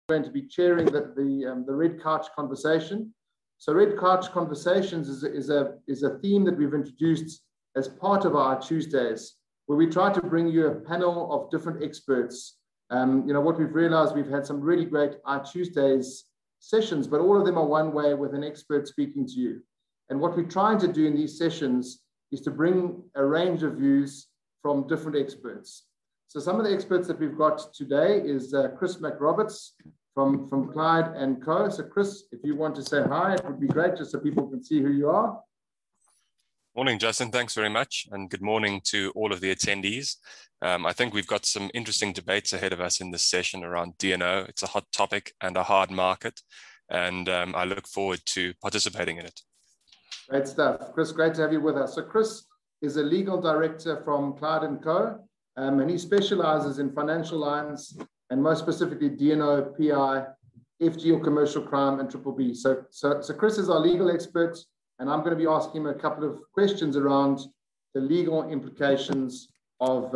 going to be chairing the Red Couch conversation. So Red Couch Conversations is a theme that we've introduced as part of our Tuesdays, where we try to bring you a panel of different experts. What we've realized, we've had some really great Tuesdays sessions, but all of them are one way with an expert speaking to you. And what we're trying to do in these sessions is to bring a range of views from different experts. So some of the experts that we've got today is Chris McRoberts from Clyde and Co. So Chris, if you want to say hi, it would be great just so people can see who you are. Morning, Justin. Thanks very much. And good morning to all of the attendees. I think we've got some interesting debates ahead of us in this session around D&O. It's a hot topic and a hard market, and I look forward to participating in it. Great stuff. Chris, great to have you with us. So Chris is a legal director from Clyde and Co. And he specializes in financial lines and most specifically D&O, PI, FG or commercial crime and triple B. So Chris is our legal expert, and I'm going to be asking him a couple of questions around the legal implications of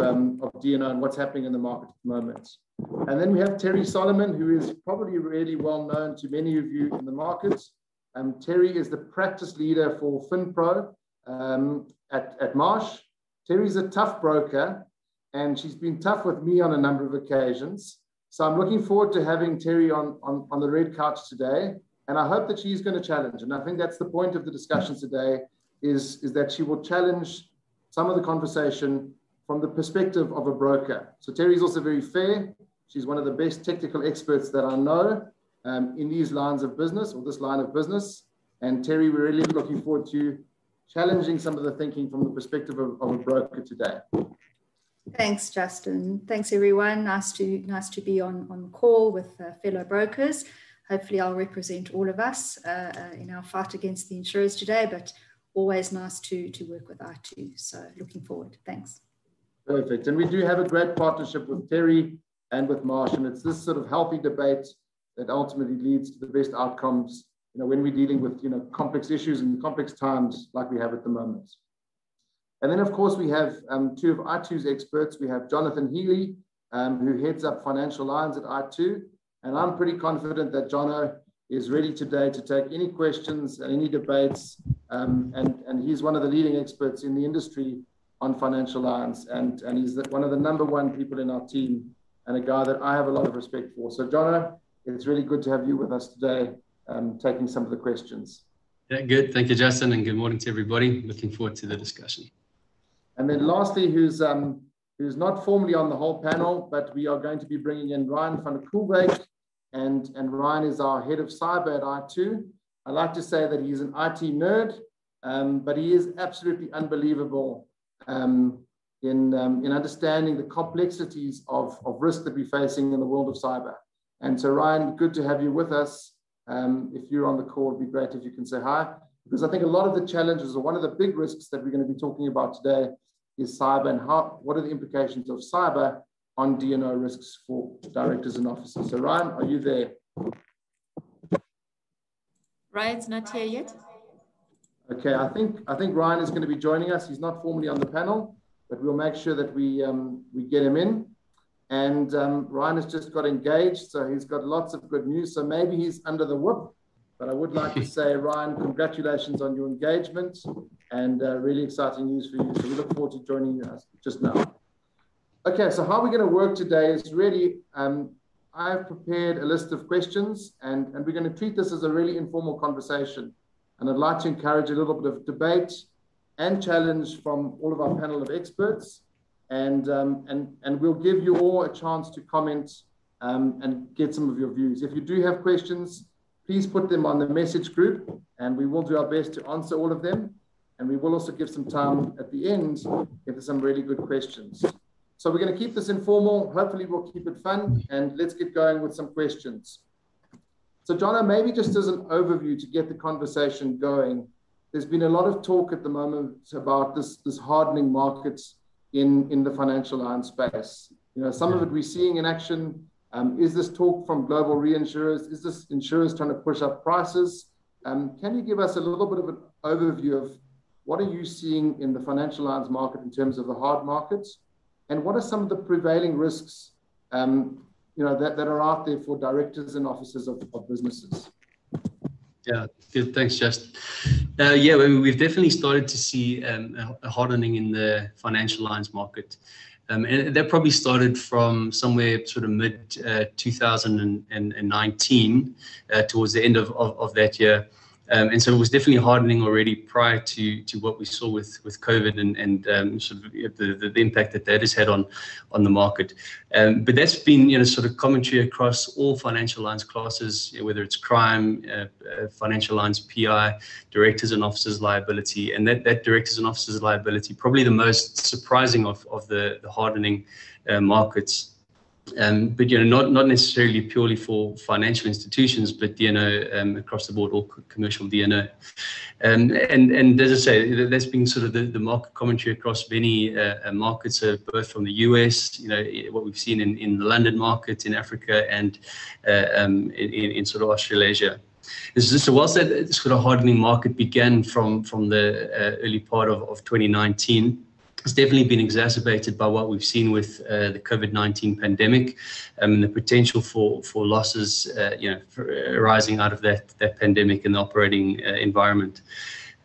D&O and what's happening in the market at the moment. And then we have Teri Solomon, who is probably really well known to many of you in the market. Teri is the practice leader for FINPRO at Marsh. Teri's a tough broker, and she's been tough with me on a number of occasions. So I'm looking forward to having Teri on the Red Couch today. And I hope that she's going to challenge. And I think that's the point of the discussion today is that she will challenge some of the conversation from the perspective of a broker. So Teri is also very fair. She's one of the best technical experts that I know in these lines of business, or this line of business. And Teri, we're really looking forward to challenging some of the thinking from the perspective of a broker today. Thanks, Justin. Thanks, everyone. Nice to be on call with fellow brokers. Hopefully, I'll represent all of us in our fight against the insurers today, but always nice to work with iTOO. So looking forward. Thanks. Perfect. And we do have a great partnership with Teri and with Marsh, and it's this sort of healthy debate that ultimately leads to the best outcomes, when we're dealing with, complex issues and complex times like we have at the moment. And then, of course, we have two of iTOO's experts. We have Jonathan Healy, who heads up financial lines at iTOO. And I'm pretty confident that Jono is ready today to take any questions and any debates. And he's one of the leading experts in the industry on financial lines. And he's one of the #1 people in our team, and a guy that I have a lot of respect for. So Jono, it's really good to have you with us today, taking some of the questions. Yeah, good. Thank you, Justin, and good morning to everybody. Looking forward to the discussion. And then lastly, who's not formally on the whole panel, but we are going to be bringing in Ryan van Coolwijk, and Ryan is our head of cyber at iTOO. I like to say that he's an IT nerd, but he is absolutely unbelievable in understanding the complexities of risk that we're facing in the world of cyber. And so Ryan, good to have you with us. If you're on the call, it'd be great if you can say hi, because I think a lot of the challenges, or one of the big risks that we're going to be talking about today, is cyber, and what are the implications of cyber on D&O risks for directors and officers. So Ryan, are you there? Ryan's not here yet. Okay, I think Ryan is going to be joining us. He's not formally on the panel, but we'll make sure that we get him in. And Ryan has just got engaged, so he's got lots of good news. So maybe he's under the whip. But I would like to say, Ryan, congratulations on your engagement, and really exciting news for you. So we look forward to joining you just now. Okay, so how we're going to work today is really, I've prepared a list of questions, and we're going to treat this as a really informal conversation. And I'd like to encourage a little bit of debate and challenge from all of our panel of experts. And we'll give you all a chance to comment and get some of your views. If you do have questions, please put them on the message group, and we will do our best to answer all of them. And we will also give some time at the end if there's some really good questions. So we're going to keep this informal. Hopefully we'll keep it fun, and let's get going with some questions. So Jono, maybe just as an overview to get the conversation going, there's been a lot of talk at the moment about this hardening market in the financial line space. Some of it we're seeing in action. Is this talk from global reinsurers? Is this insurers trying to push up prices? Can you give us a little bit of an overview of what are you seeing in the financial lines market in terms of the hard markets? And what are some of the prevailing risks that are out there for directors and officers of businesses. Yeah, good. Thanks, Justin. Yeah, we've definitely started to see a hardening in the financial lines market. And that probably started from somewhere sort of mid 2019 towards the end of that year. And so it was definitely hardening already prior to what we saw with COVID and sort of the impact that has had on the market. But that's been sort of commentary across all financial lines classes, whether it's crime, financial lines, PI, directors and officers liability, and that directors and officers liability probably the most surprising of the hardening markets. But not necessarily purely for financial institutions, but across the board, all commercial D&O. And as I say, that's been sort of the market commentary across many markets, both from the US, what we've seen in the London market, in Africa, and in sort of Australasia. So whilst that sort of hardening market began from the early part of 2019, it's definitely been exacerbated by what we've seen with the COVID-19 pandemic and the potential for losses, arising out of that pandemic and the operating environment.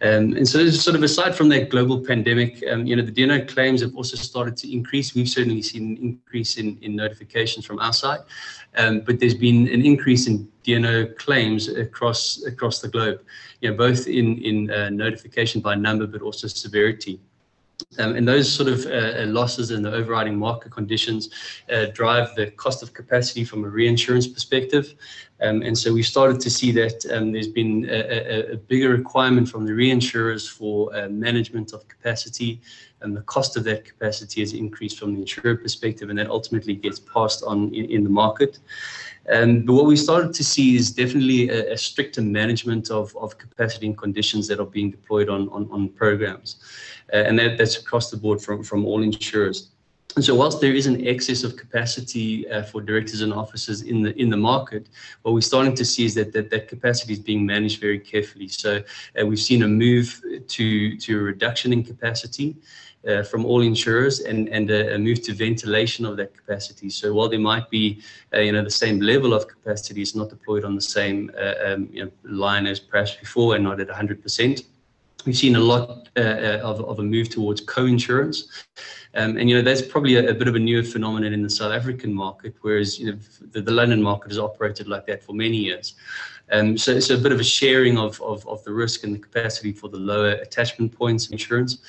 And so sort of aside from that global pandemic, the D&O claims have also started to increase. We've certainly seen an increase in notifications from our side, but there's been an increase in D&O claims across the globe, both in notification by number, but also severity. And those sort of losses and the overriding market conditions drive the cost of capacity from a reinsurance perspective. And so we started to see that there's been a bigger requirement from the reinsurers for management of capacity, and the cost of that capacity has increased from the insurer perspective, and that ultimately gets passed on in the market. But what we started to see is definitely a stricter management of capacity and conditions that are being deployed on programs. And that's across the board from all insurers. And so whilst there is an excess of capacity for directors and officers in the market, what we're starting to see is that capacity is being managed very carefully. So we've seen a move to a reduction in capacity from all insurers and a move to ventilation of that capacity. So while there might be the same level of capacity, it's not deployed on the same line as perhaps before and not at 100%. We've seen a lot of a move towards co-insurance. And that's probably a bit of a newer phenomenon in the South African market, whereas the London market has operated like that for many years. So it's a bit of a sharing of the risk and the capacity for the lower attachment points insurance.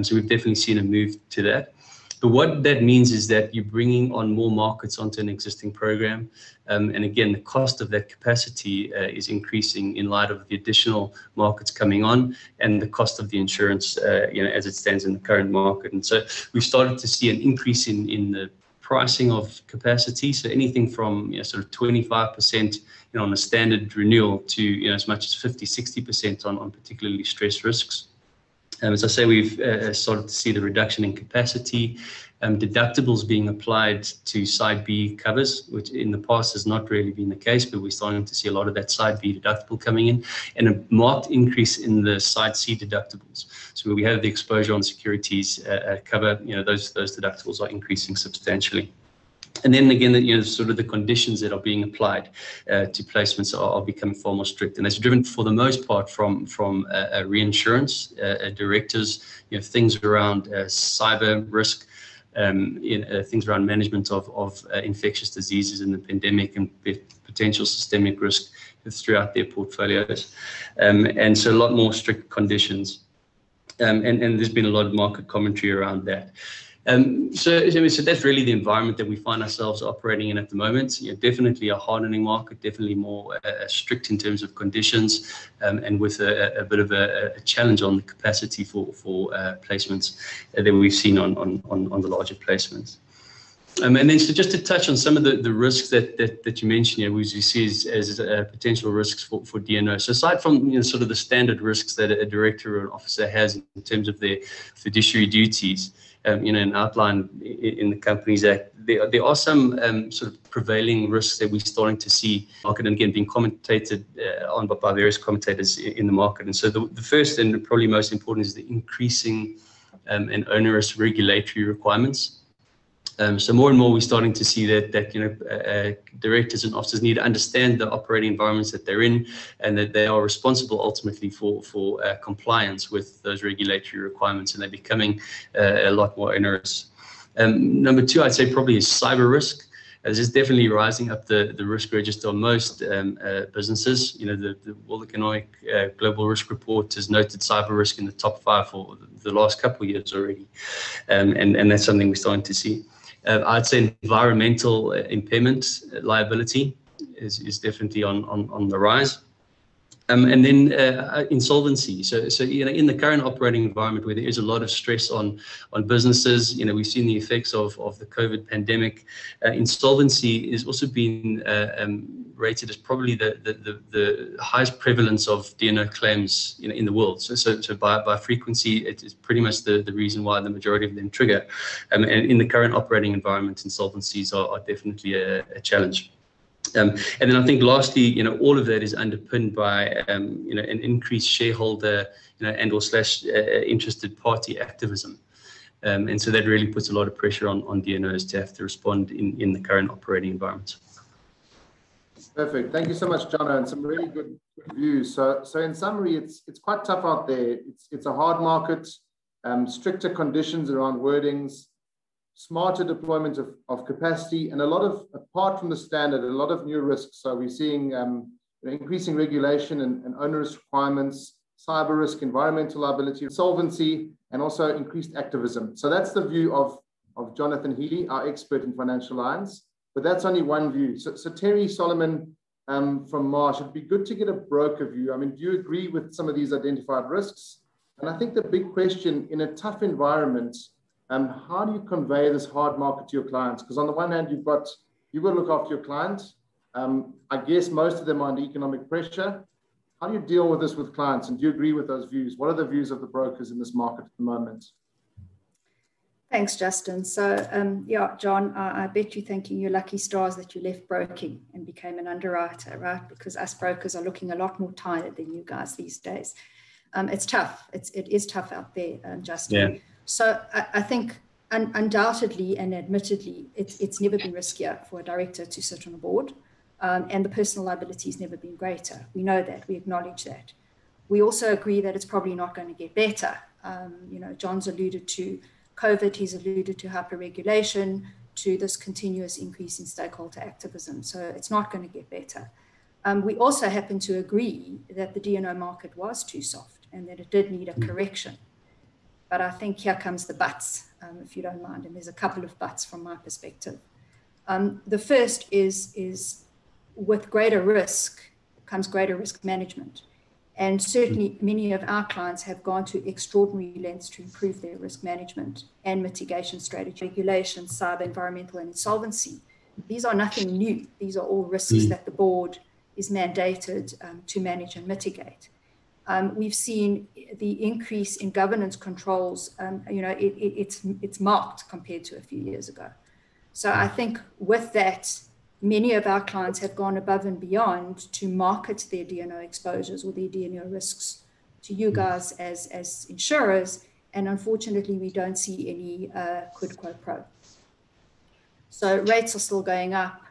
So we've definitely seen a move to that. But what that means is that you're bringing on more markets onto an existing program. And again, the cost of that capacity is increasing in light of the additional markets coming on and the cost of the insurance, as it stands in the current market. And so we've started to see an increase in the pricing of capacity. So anything from sort of 25% on a standard renewal to as much as 50-60% on particularly stressed risks. As I say, we've started to see the reduction in capacity, deductibles being applied to side B covers, which in the past has not really been the case, but we're starting to see a lot of that side B deductible coming in, and a marked increase in the side C deductibles. So we have the exposure on securities cover, those deductibles are increasing substantially. And then again, sort of the conditions that are being applied to placements are becoming far more strict, and that's driven for the most part from reinsurance directors, things around cyber risk, things around management of infectious diseases in the pandemic and potential systemic risk throughout their portfolios, and so a lot more strict conditions, and there's been a lot of market commentary around that. So that's really the environment that we find ourselves operating in at the moment. Definitely a hardening market, definitely more strict in terms of conditions, and with a bit of a challenge on the capacity for placements that we've seen on the larger placements. And then so just to touch on some of the risks that you mentioned, we see as potential risks for D&O. So aside from sort of the standard risks that a director or an officer has in terms of their fiduciary duties, and outlined in the Companies Act, there are some sort of prevailing risks that we're starting to see market, and again being commentated on by various commentators in the market. And so the first and probably most important is the increasing and onerous regulatory requirements. So more and more we're starting to see that directors and officers need to understand the operating environments that they're in, and that they are responsible ultimately for compliance with those regulatory requirements, and they're becoming a lot more onerous. Number two, I'd say probably is cyber risk. This is definitely rising up the risk register on most businesses. The World Economic Global Risk Report has noted cyber risk in the top 5 for the last couple of years already, and that's something we're starting to see. I'd say environmental impairment liability is definitely on the rise. And then insolvency. So in the current operating environment where there is a lot of stress on businesses, we've seen the effects of the COVID pandemic. Insolvency is also been rated as probably the highest prevalence of D&O claims in the world. So by frequency, it is pretty much the reason why the majority of them trigger. And in the current operating environment, insolvencies are definitely a challenge. And then I think lastly, all of that is underpinned by, an increased shareholder, and/or / interested party activism. And so that really puts a lot of pressure on DNOs to have to respond in the current operating environment. Perfect. Thank you so much, John, and some really good views. So in summary, it's quite tough out there. It's a hard market, stricter conditions around wordings, smarter deployment of capacity, and a lot of, apart from the standard, a lot of new risks. So we're seeing increasing regulation and onerous requirements, cyber risk, environmental liability, insolvency, and also increased activism. So that's the view of Jonathan Healy, our expert in financial lines. But that's only one view. So Teri Solomon from Marsh, it'd be good to get a broker view. I mean, do you agree with some of these identified risks? And I think the big question in a tough environment, how do you convey this hard market to your clients? Because on the one hand, you've got to look after your clients. I guess most of them are under economic pressure. How do you deal with this with clients? And do you agree with those views? What are the views of the brokers in this market at the moment? Thanks, Justin. So, John, I bet you're thinking you're lucky stars that you left broking and became an underwriter, right? Because us brokers are looking a lot more tired than you guys these days. It's tough. It is tough out there, Justin. Yeah. So I think undoubtedly and admittedly, it's never been riskier for a director to sit on a board, and the personal liability has never been greater. We know that. We acknowledge that. We also agree that it's probably not going to get better. John's alluded to COVID, he's alluded to hyper-regulation, to this continuous increase in stakeholder activism. So it's not going to get better. We also happen to agree that the D&O market was too soft and that it did need a correction. But I think here comes the buts, if you don't mind, and there's a couple of buts from my perspective. The first is with greater risk comes greater risk management. And certainly many of our clients have gone to extraordinary lengths to improve their risk management and mitigation strategy, regulation, cyber, environmental, and insolvency. These are nothing new. These are all risks that the board is mandated to manage and mitigate. We've seen the increase in governance controls, it's marked compared to a few years ago. So I think with that, many of our clients have gone above and beyond to market their D&O exposures or their D&O risks to you guys as insurers, and unfortunately we don't see any quid pro quo. So rates are still going up,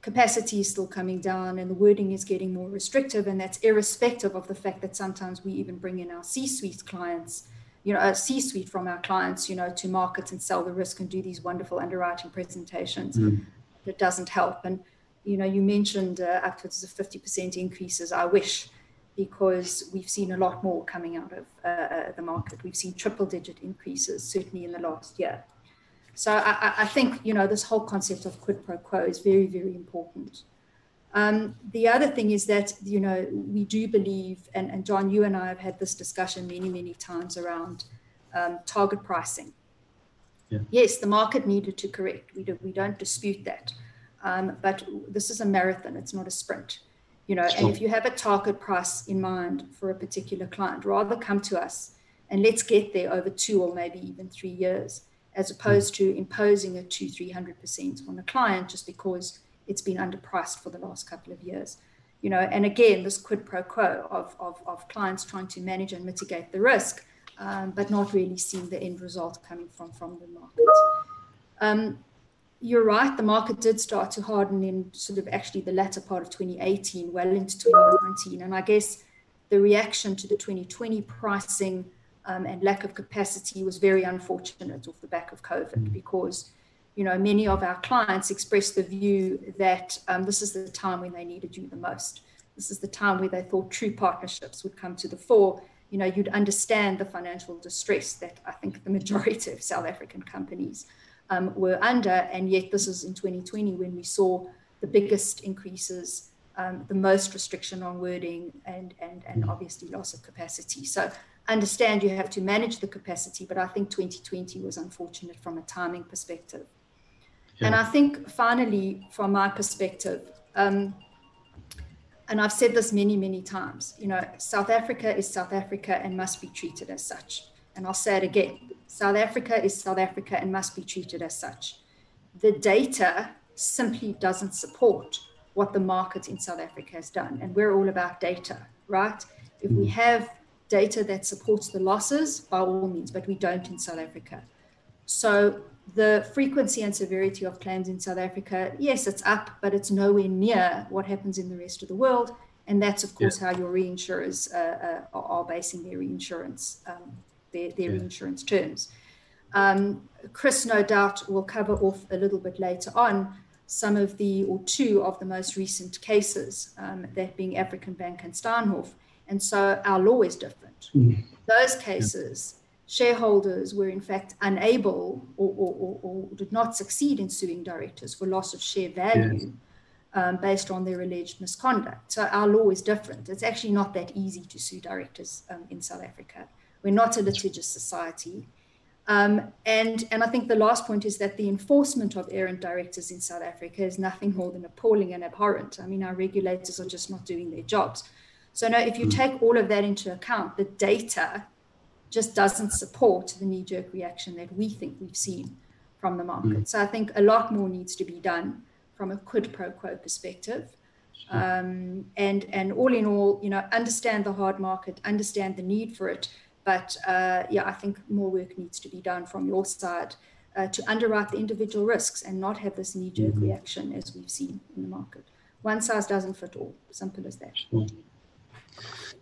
capacity is still coming down, and the wording is getting more restrictive, and that's irrespective of the fact that sometimes we even bring in our C-suite clients, a C-suite from our clients, to market and sell the risk and do these wonderful underwriting presentations. It doesn't help. And, you mentioned upwards of 50% increases. I wish, because we've seen a lot more coming out of the market. We've seen triple-digit increases, certainly in the last year. So I think, this whole concept of quid pro quo is very, very important. The other thing is that, we do believe, and John, you and I have had this discussion many, many times around target pricing. Yeah. Yes, the market needed to correct. We don't dispute that. But this is a marathon. It's not a sprint. And if you have a target price in mind for a particular client, rather come to us and let's get there over 2 or maybe even 3 years, as opposed to imposing a 200-300% on a client just because it's been underpriced for the last couple of years. And again, this quid pro quo of clients trying to manage and mitigate the risk, but not really seeing the end result coming from the market. You're right, the market did start to harden in sort of actually the latter part of 2018, well into 2019. And I guess the reaction to the 2020 pricing and lack of capacity was very unfortunate off the back of COVID, because many of our clients expressed the view that this is the time when they needed you the most. This is the time where they thought true partnerships would come to the fore. You'd understand the financial distress that I think the majority of South African companies were under, and yet this is in 2020 when we saw the biggest increases, the most restriction on wording, and obviously loss of capacity. So understand you have to manage the capacity, but I think 2020 was unfortunate from a timing perspective. Yeah. And I think finally, from my perspective, and I've said this many, many times, South Africa is South Africa and must be treated as such. And I'll say it again, South Africa is South Africa and must be treated as such. The data simply doesn't support what the market in South Africa has done. And we're all about data, right? If we have data that supports the losses, by all means, but we don't in South Africa. So the frequency and severity of claims in South Africa, yes, it's up, but it's nowhere near what happens in the rest of the world. And that's, of course, how your reinsurers are basing their reinsurance their reinsurance terms. Chris, no doubt, will cover off a little bit later on some of two of the most recent cases, that being African Bank and Steinhoff. And so our law is different. Those cases, shareholders were in fact unable or did not succeed in suing directors for loss of share value based on their alleged misconduct. So our law is different. It's actually not that easy to sue directors in South Africa. We're not a litigious society. And I think the last point is that the enforcement of errant directors in South Africa is nothing more than appalling and abhorrent. I mean, our regulators are just not doing their jobs. So now, if you take all of that into account, the data just doesn't support the knee-jerk reaction that we think we've seen from the market. So I think a lot more needs to be done from a quid pro quo perspective. And all in all, understand the hard market, understand the need for it. But I think more work needs to be done from your side to underwrite the individual risks and not have this knee-jerk reaction as we've seen in the market. One size doesn't fit all. Simple as that. Sure.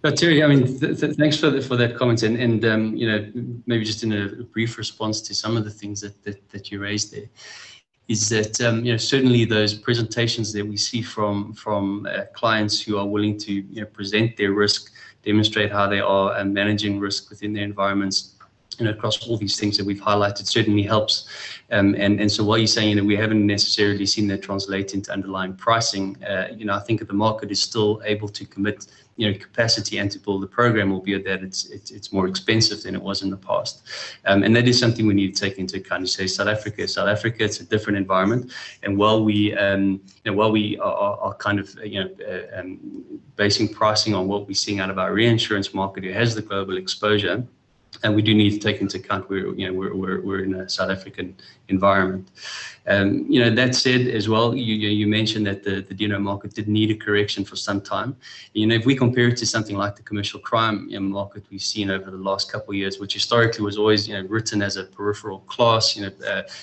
But Teri, I mean, thanks for that comment, and maybe just in a brief response to some of the things that you raised there, is that certainly those presentations that we see from clients who are willing to present their risk, demonstrate how they are managing risk within their environments, across all these things that we've highlighted certainly helps. And so while you're saying we haven't necessarily seen that translate into underlying pricing, I think the market is still able to commit capacity and to build the program, albeit that it's more expensive than it was in the past. And that is something we need to take into account. You say South Africa, it's a different environment. And while we are kind of basing pricing on what we're seeing out of our reinsurance market, who has the global exposure, and we do need to take into account we're in a South African environment. That said, as well, you mentioned that the D&O market did need a correction for some time. If we compare it to something like the commercial crime market we've seen over the last couple of years, which historically was always written as a peripheral class,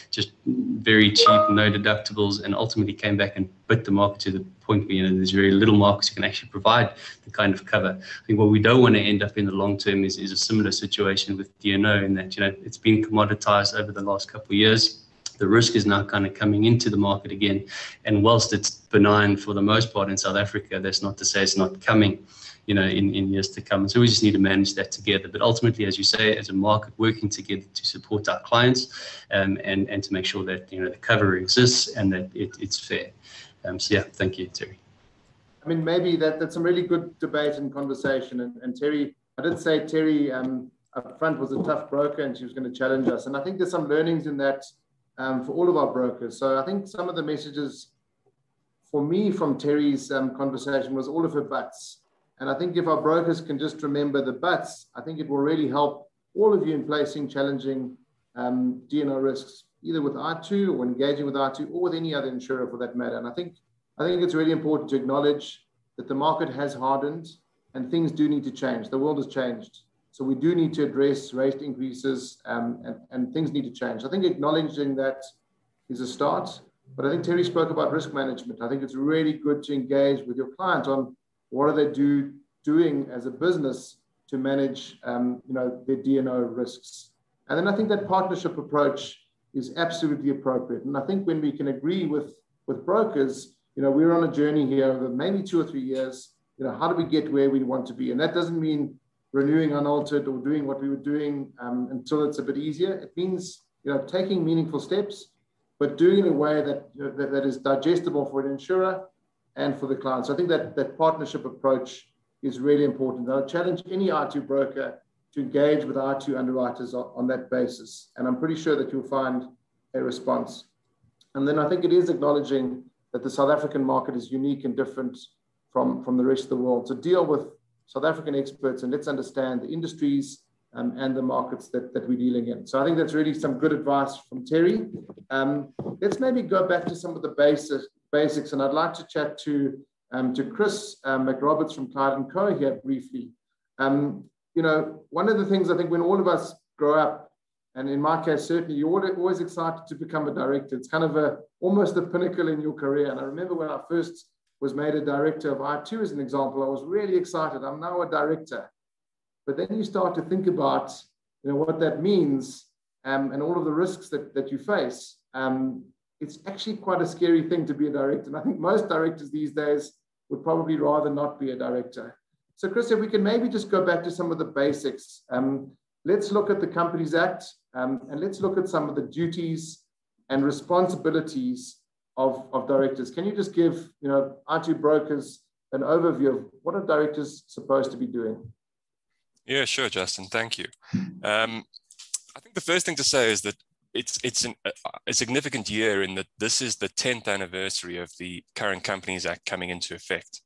just very cheap, no deductibles, and ultimately came back and bit the market to the point where there's very little markets who can actually provide the kind of cover. I think what we don't want to end up in the long term is a similar situation with D&O, in that it's been commoditized over the last couple of years. The risk is now kind of coming into the market again, and whilst it's benign for the most part in South Africa, that's not to say it's not coming in years to come. So we just need to manage that together. But ultimately, as you say, as a market, working together to support our clients and to make sure that the cover exists and that it's fair. Thank you, Teri. I mean, maybe that's some really good debate and conversation. And Teri, I did say Teri up front was a tough broker and she was going to challenge us. And I think there's some learnings in that for all of our brokers. So I think some of the messages for me from Teri's conversation was all of her buts. And I think if our brokers can just remember the buts, I think it will really help all of you in placing challenging D&O risks, either with iTOO or engaging with iTOO or with any other insurer for that matter. And I think it's really important to acknowledge that the market has hardened and things do need to change. The world has changed. So we do need to address rate increases and things need to change. I think acknowledging that is a start. But I think Teri spoke about risk management. I think it's really good to engage with your client on what are they doing as a business to manage their D&O risks. And then I think that partnership approach is absolutely appropriate. And I think when we can agree with brokers, we're on a journey here over maybe 2 or 3 years. How do we get where we want to be? And that doesn't mean renewing unaltered or doing what we were doing until it's a bit easier. It means taking meaningful steps, but doing it in a way that is digestible for an insurer and for the client. So I think that partnership approach is really important. I challenge any iTOO broker to engage with iTOO underwriters on that basis. And I'm pretty sure that you'll find a response. And then I think it is acknowledging that the South African market is unique and different from the rest of the world. So deal with South African experts and let's understand the industries and the markets that we're dealing in. So I think that's really some good advice from Teri. Let's maybe go back to some of the basics, and I'd like to chat to Chris McRoberts from Clyde & Co here briefly. One of the things I think when all of us grow up, and in my case, certainly, you're always excited to become a director. It's kind of almost a pinnacle in your career. And I remember when I first was made a director of iTOO, as an example, I was really excited. I'm now a director. But then you start to think about, what that means and all of the risks that you face. It's actually quite a scary thing to be a director. And I think most directors these days would probably rather not be a director. So Chris, if we can maybe just go back to some of the basics. Let's look at the Companies Act and let's look at some of the duties and responsibilities of directors. Can you just give iTOO brokers an overview of what are directors supposed to be doing? Yeah, sure, Justin. Thank you. I think the first thing to say is that it's a significant year in that this is the 10th anniversary of the current Companies Act coming into effect.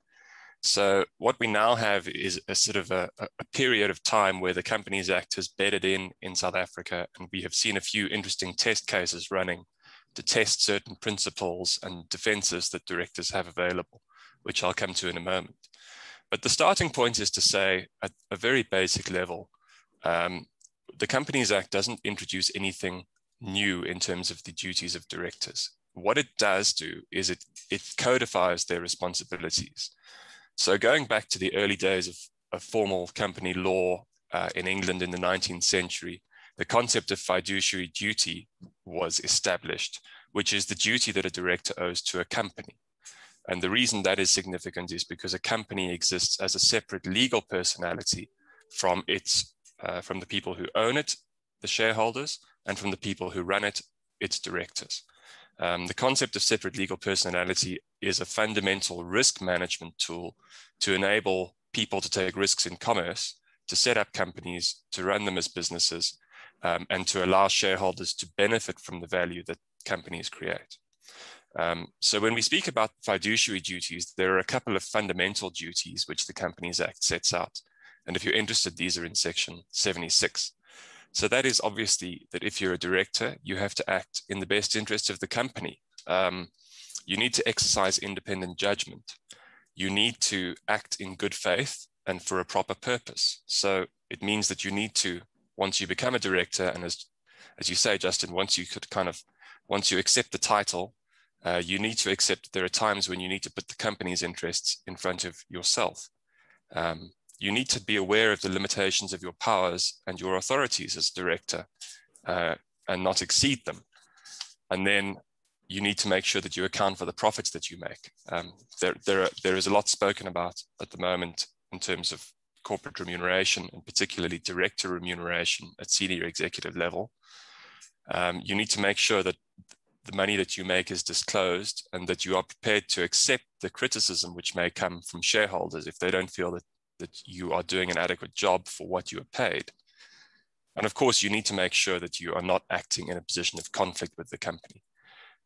So what we now have is a sort of a period of time where the Companies Act has bedded in South Africa, and we have seen a few interesting test cases running to test certain principles and defenses that directors have available, which I'll come to in a moment. But the starting point is to say, at a very basic level, the Companies Act doesn't introduce anything new in terms of the duties of directors. What it does do is it codifies their responsibilities. So going back to the early days of formal company law in England in the 19th century, the concept of fiduciary duty was established, which is the duty that a director owes to a company. And the reason that is significant is because a company exists as a separate legal personality from the people who own it, the shareholders, and from the people who run it, its directors. The concept of separate legal personality is a fundamental risk management tool to enable people to take risks in commerce, to set up companies, to run them as businesses, and to allow shareholders to benefit from the value that companies create. So when we speak about fiduciary duties, there are a couple of fundamental duties which the Companies Act sets out. And if you're interested, these are in section 76. So that is obviously that if you're a director, you have to act in the best interest of the company. You need to exercise independent judgment. You need to act in good faith and for a proper purpose. So it means that you need to, once you become a director, and as you say, Justin, once you accept the title, you need to accept that there are times when you need to put the company's interests in front of yourself. You need to be aware of the limitations of your powers and your authorities as director and not exceed them. And then you need to make sure that you account for the profits that you make. There is a lot spoken about at the moment in terms of corporate remuneration, and particularly director remuneration at senior executive level. You need to make sure that the money that you make is disclosed and that you are prepared to accept the criticism which may come from shareholders if they don't feel that you are doing an adequate job for what you are paid. And of course, you need to make sure that you are not acting in a position of conflict with the company.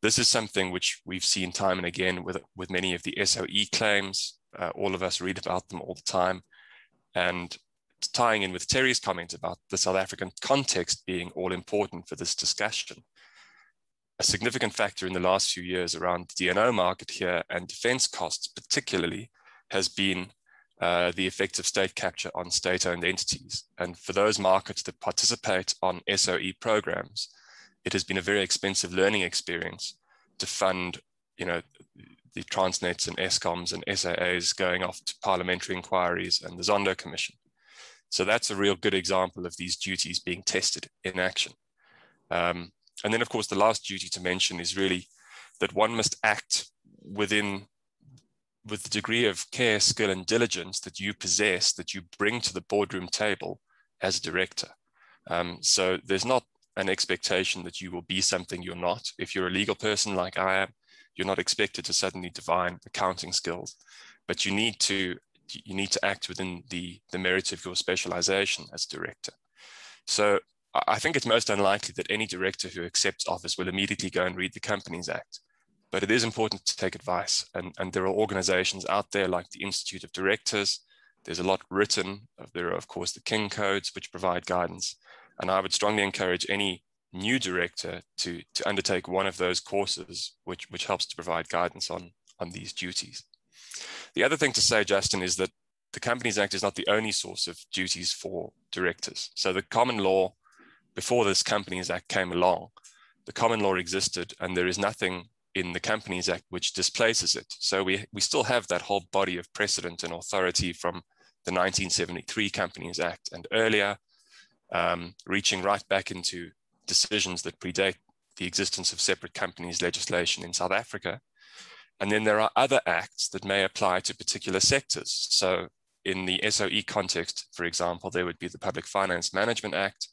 This is something which we've seen time and again with many of the SOE claims. All of us read about them all the time. And tying in with Teri's comment about the South African context being all important for this discussion, a significant factor in the last few years around the D&O market here and defense costs particularly has been the effects of state capture on state-owned entities. And for those markets that participate on SOE programs, it has been a very expensive learning experience to fund, the Transnets and Escoms and SAAs going off to parliamentary inquiries and the Zondo Commission. So that's a real good example of these duties being tested in action. And then, of course, the last duty to mention is really that one must act with the degree of care, skill, and diligence that you possess, that you bring to the boardroom table as a director. So there's not an expectation that you will be something you're not. If you're a legal person like I am, you're not expected to suddenly divine accounting skills, but you need to act within the merits of your specialization as director. So I think it's most unlikely that any director who accepts office will immediately go and read the Companies Act. But it is important to take advice. And there are organizations out there like the Institute of Directors. There's a lot written. There are, of course, the King Codes, which provide guidance. And I would strongly encourage any new director to undertake one of those courses, which helps to provide guidance on these duties. The other thing to say, Justin, is that the Companies Act is not the only source of duties for directors. So the common law, before this Companies Act came along, the common law existed, and there is nothing in the Companies Act which displaces it. So we still have that whole body of precedent and authority from the 1973 Companies Act and earlier, reaching right back into decisions that predate the existence of separate companies legislation in South Africa. And then there are other acts that may apply to particular sectors. So in the SOE context, for example, there would be the Public Finance Management Act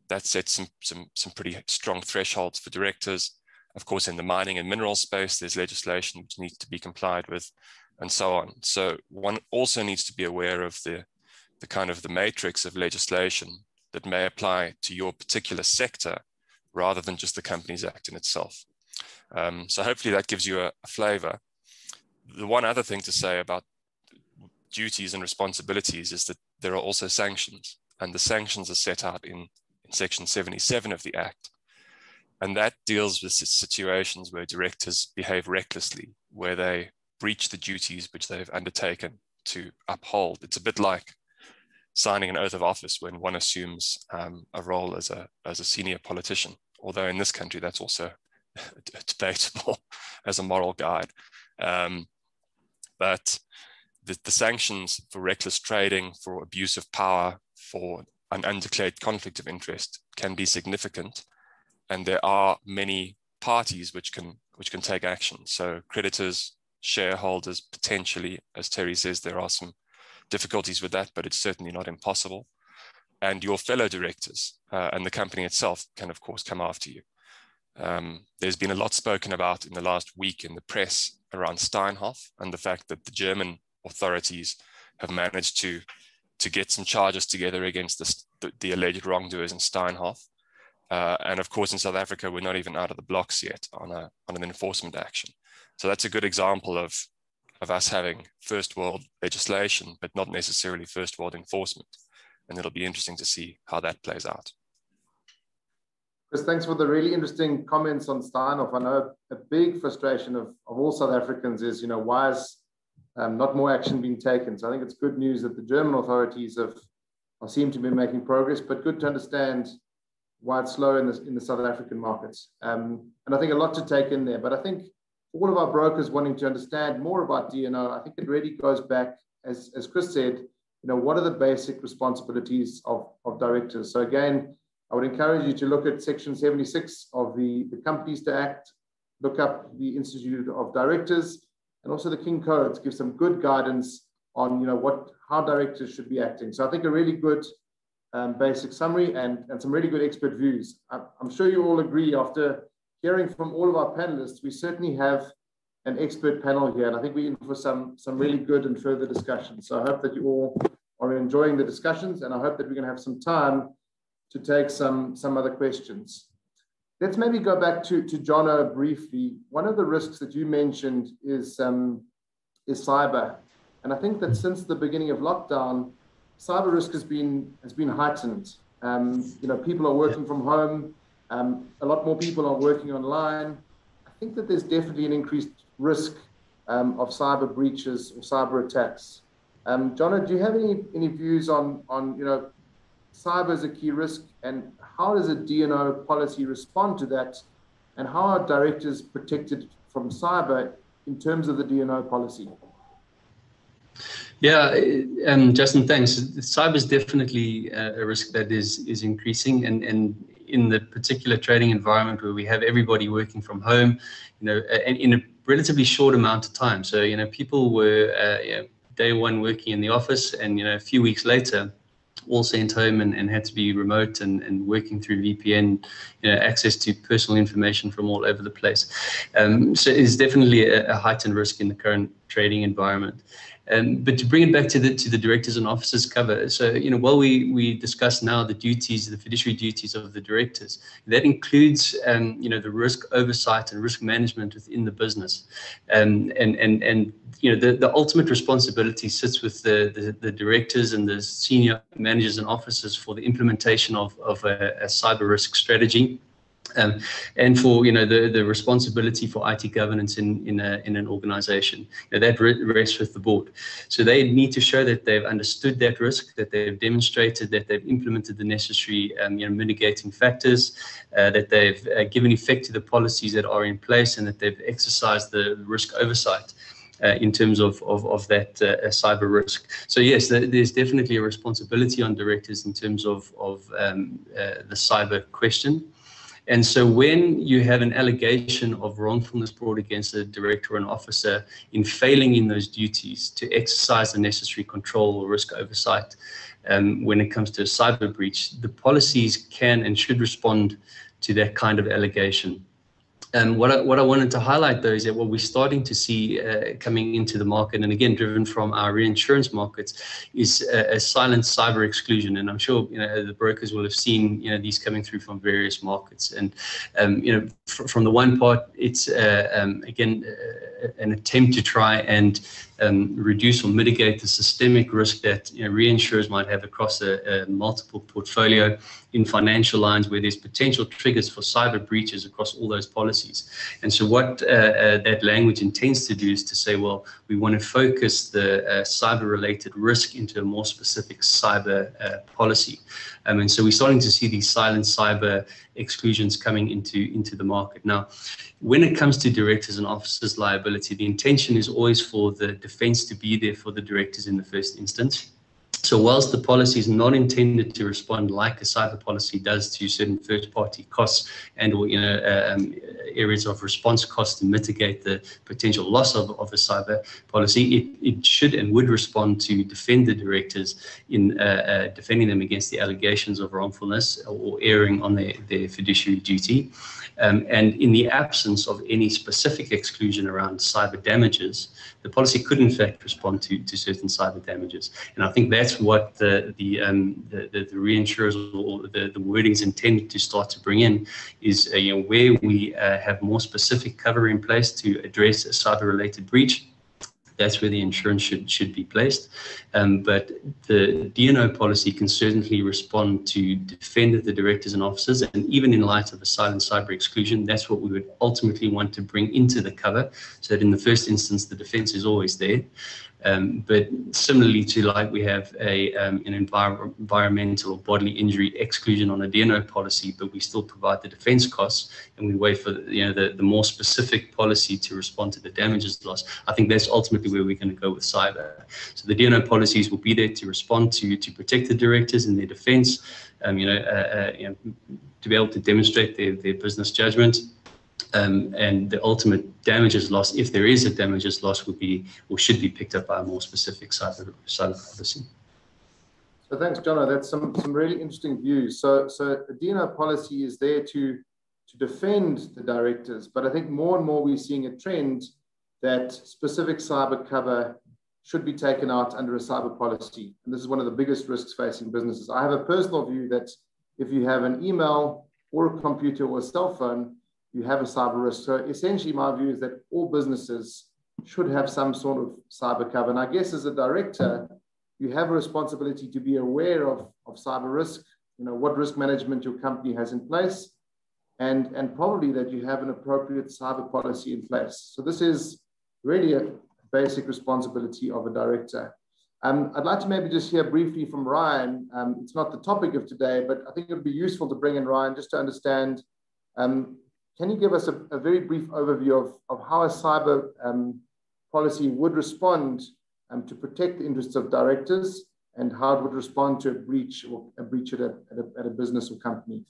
that sets some pretty strong thresholds for directors. Of course, in the mining and mineral space, there's legislation which needs to be complied with, and so on. So one also needs to be aware of the kind of the matrix of legislation that may apply to your particular sector rather than just the Companies Act in itself. So hopefully that gives you a flavor. The one other thing to say about duties and responsibilities is that there are also sanctions, and the sanctions are set out in Section 77 of the Act. And that deals with situations where directors behave recklessly, where they breach the duties which they've undertaken to uphold. It's a bit like signing an oath of office when one assumes a role as a senior politician, although in this country that's also debatable as a moral guide. But the sanctions for reckless trading, for abuse of power, for an undeclared conflict of interest can be significant. And there are many parties which can take action. So creditors, shareholders, potentially, as Teri says, there are some difficulties with that, but it's certainly not impossible. And your fellow directors and the company itself can, of course, come after you. There's been a lot spoken about in the last week in the press around Steinhoff and the fact that the German authorities have managed to get some charges together against the alleged wrongdoers in Steinhoff. And of course, in South Africa, we're not even out of the blocks yet on an enforcement action. So that's a good example of us having first world legislation, but not necessarily first world enforcement. And it'll be interesting to see how that plays out. Chris, thanks for the really interesting comments on Steinhoff. I know a big frustration of all South Africans is, why is not more action being taken? So I think it's good news that the German authorities seem to be making progress, but good to understand why it's slow in the South African markets. And I think a lot to take in there, but I think all of our brokers wanting to understand more about D&O, I think it really goes back, as Chris said, what are the basic responsibilities of directors? So again, I would encourage you to look at Section 76 of the Companies Act, look up the Institute of Directors, and also the King Codes give some good guidance on how directors should be acting. So I think a really good basic summary and some really good expert views. I'm sure you all agree, after hearing from all of our panelists, we certainly have an expert panel here, and I think we're in for some really good and further discussion. So I hope that you all are enjoying the discussions, and I hope that we're going to have some time to take some other questions. Let's maybe go back to Jono briefly. One of the risks that you mentioned is cyber, and I think that since the beginning of lockdown, cyber risk has been heightened. People are working from home. A lot more people are working online. I think that there's definitely an increased risk of cyber breaches or cyber attacks. Jono, do you have any views on cyber is a key risk, and how does a D&O policy respond to that? And how are directors protected from cyber in terms of the D&O policy? Yeah, Justin, thanks. Cyber is definitely a risk that is increasing, and in the particular trading environment where we have everybody working from home, and in a relatively short amount of time. So, people were day one working in the office, and a few weeks later, all sent home and had to be remote and working through VPN, access to personal information from all over the place. So it's definitely a heightened risk in the current trading environment. But to bring it back to the directors and officers cover, so while we discuss now the duties, the fiduciary duties of the directors, that includes the risk oversight and risk management within the business, and the ultimate responsibility sits with the directors and the senior managers and officers for the implementation of a cyber risk strategy. And for the responsibility for IT governance in an organization, that rests with the board. So they need to show that they've understood that risk, that they've demonstrated that they've implemented the necessary mitigating factors, that they've given effect to the policies that are in place, and that they've exercised the risk oversight in terms of that cyber risk. So yes, there's definitely a responsibility on directors in terms of the cyber question. And so when you have an allegation of wrongfulness brought against a director or an officer in failing in those duties to exercise the necessary control or risk oversight, when it comes to a cyber breach, the policies can and should respond to that kind of allegation. What I wanted to highlight, though, is that what we're starting to see coming into the market, and again driven from our reinsurance markets, is a silent cyber exclusion. And I'm sure the brokers will have seen these coming through from various markets. And from the one part, it's again an attempt to try and reduce or mitigate the systemic risk that reinsurers might have across a multiple portfolio in financial lines where there's potential triggers for cyber breaches across all those policies. And so what that language intends to do is to say, well, we want to focus the cyber-related risk into a more specific cyber policy. And so we're starting to see these silent cyber exclusions coming into the market. Now, when it comes to directors and officers liability, the intention is always for the defense to be there for the directors in the first instance. So whilst the policy is not intended to respond like a cyber policy does to certain first-party costs and or areas of response costs to mitigate the potential loss of a cyber policy, it should and would respond to defend the directors in defending them against the allegations of wrongfulness or erring on their fiduciary duty. And in the absence of any specific exclusion around cyber damages, the policy could in fact respond to certain cyber damages. And I think that's what the reinsurers or the wordings intended to start to bring in is where we have more specific cover in place to address a cyber-related breach. That's where the insurance should be placed. But the D&O policy can certainly respond to defend the directors and officers. And even in light of a silent cyber exclusion, that's what we would ultimately want to bring into the cover, so that in the first instance, the defense is always there. But similarly to like we have an environmental or bodily injury exclusion on a D&O policy, but we still provide the defense costs and we wait for the more specific policy to respond to the damages loss. I think that's ultimately where we're going to go with cyber. So the D&O policies will be there to respond to protect the directors in their defense, to be able to demonstrate their business judgment. And the ultimate damages loss, if there is a damages loss, would be or should be picked up by a more specific cyber policy. So thanks, Jono. That's some really interesting views. So the D&O policy is there to defend the directors, but I think more and more we're seeing a trend that specific cyber cover should be taken out under a cyber policy. And this is one of the biggest risks facing businesses. I have a personal view that if you have an email or a computer or a cell phone, you have a cyber risk. So essentially my view is that all businesses should have some sort of cyber cover. And I guess as a director, you have a responsibility to be aware of cyber risk, what risk management your company has in place, and probably that you have an appropriate cyber policy in place. So this is really a basic responsibility of a director. I'd like to maybe just hear briefly from Ryan. It's not the topic of today, but I think it would be useful to bring in Ryan just to understand. Can you give us a very brief overview of how a cyber policy would respond to protect the interests of directors, and how it would respond to a breach at a business or company?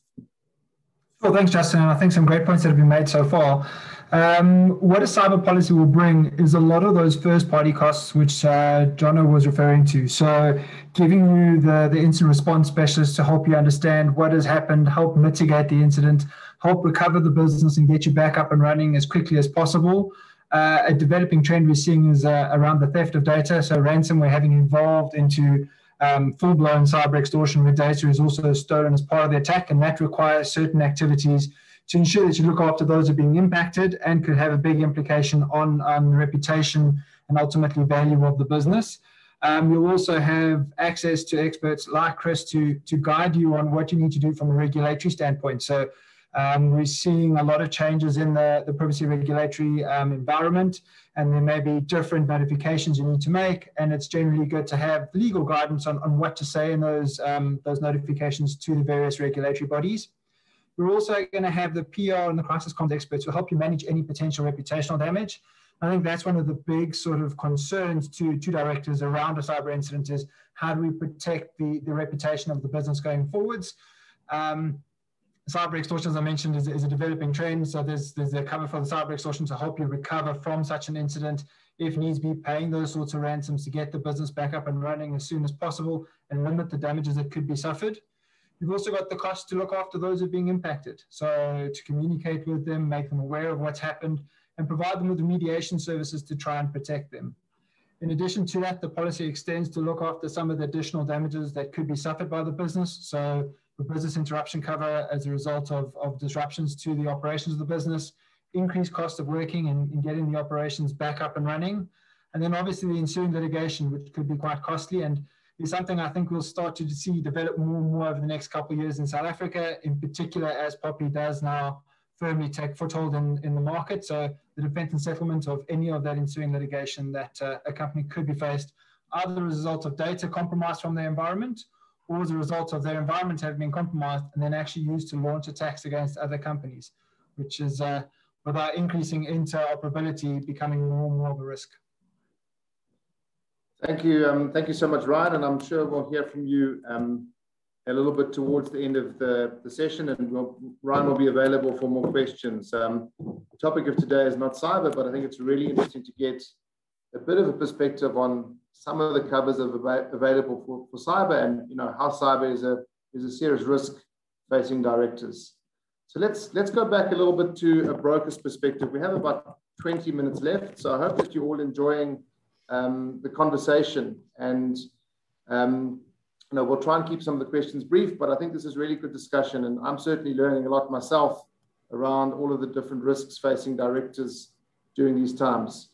Well, thanks, Justin. And I think some great points that have been made so far. What a cyber policy will bring is a lot of those first-party costs, which Jono was referring to. So giving you the incident response specialist to help you understand what has happened, help mitigate the incident, help recover the business and get you back up and running as quickly as possible. A developing trend we're seeing is around the theft of data. So ransomware having evolved into full-blown cyber extortion where data is also stolen as part of the attack, and that requires certain activities to ensure that you look after those who are being impacted and could have a big implication on the reputation and ultimately value of the business. You'll also have access to experts like Chris to guide you on what you need to do from a regulatory standpoint. So we're seeing a lot of changes in the privacy regulatory environment, and there may be different notifications you need to make, and it's generally good to have legal guidance on what to say in those notifications to the various regulatory bodies. We're also going to have the PR and the crisis comms experts who help you manage any potential reputational damage. I think that's one of the big sort of concerns to directors around a cyber incident is how do we protect the reputation of the business going forwards. Cyber extortion, as I mentioned, is a developing trend. So there's a cover for the cyber extortion to help you recover from such an incident, if needs be, paying those sorts of ransoms to get the business back up and running as soon as possible and limit the damages that could be suffered. You've also got the cost to look after those who are being impacted. So to communicate with them, make them aware of what's happened, and provide them with remediation services to try and protect them. In addition to that, the policy extends to look after some of the additional damages that could be suffered by the business. So the business interruption cover as a result of disruptions to the operations of the business, increased cost of working and getting the operations back up and running. And then obviously the ensuing litigation, which could be quite costly and is something I think we'll start to see develop more and more over the next couple of years in South Africa, in particular as Poppy does now firmly take foothold in the market. So the defense and settlement of any of that ensuing litigation that a company could be faced, either as a result of data compromised from their environment or as a result of their environment having been compromised and then actually used to launch attacks against other companies, which is, with our increasing interoperability, becoming more and more of a risk. Thank you. Thank you so much, Ryan. And I'm sure we'll hear from you a little bit towards the end of the session, and Ryan will be available for more questions. The topic of today is not cyber, but I think it's really interesting to get a bit of a perspective on some of the covers available for cyber, and how cyber is a serious risk facing directors. So let's go back a little bit to a broker's perspective. We have about 20 minutes left, so I hope that you're all enjoying the conversation, and we'll try and keep some of the questions brief, but I think this is really good discussion, and I'm certainly learning a lot myself around all of the different risks facing directors during these times.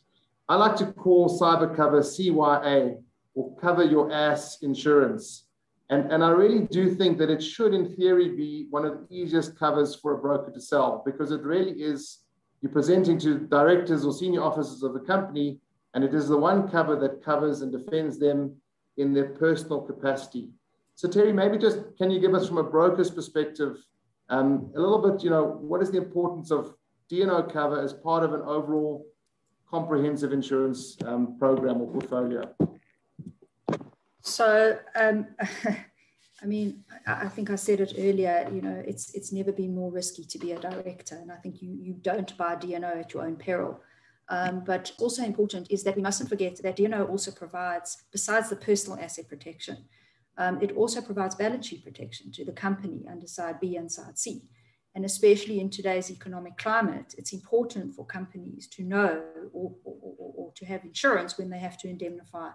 I like to call cyber cover CYA, or cover your ass insurance. And I really do think that it should, in theory, be one of the easiest covers for a broker to sell, because it really is, you're presenting to directors or senior officers of the company, and it is the one cover that covers and defends them in their personal capacity. So Teri, maybe just, can you give us from a broker's perspective, a little bit, what is the importance of D&O cover as part of an overall comprehensive insurance program or portfolio? So, I mean, I think I said it earlier, it's never been more risky to be a director. And I think you don't buy D&O at your own peril. But also important is that we mustn't forget that D&O also provides, besides the personal asset protection, it also provides balance sheet protection to the company under side B and side C. And especially in today's economic climate, it's important for companies to know or to have insurance when they have to indemnify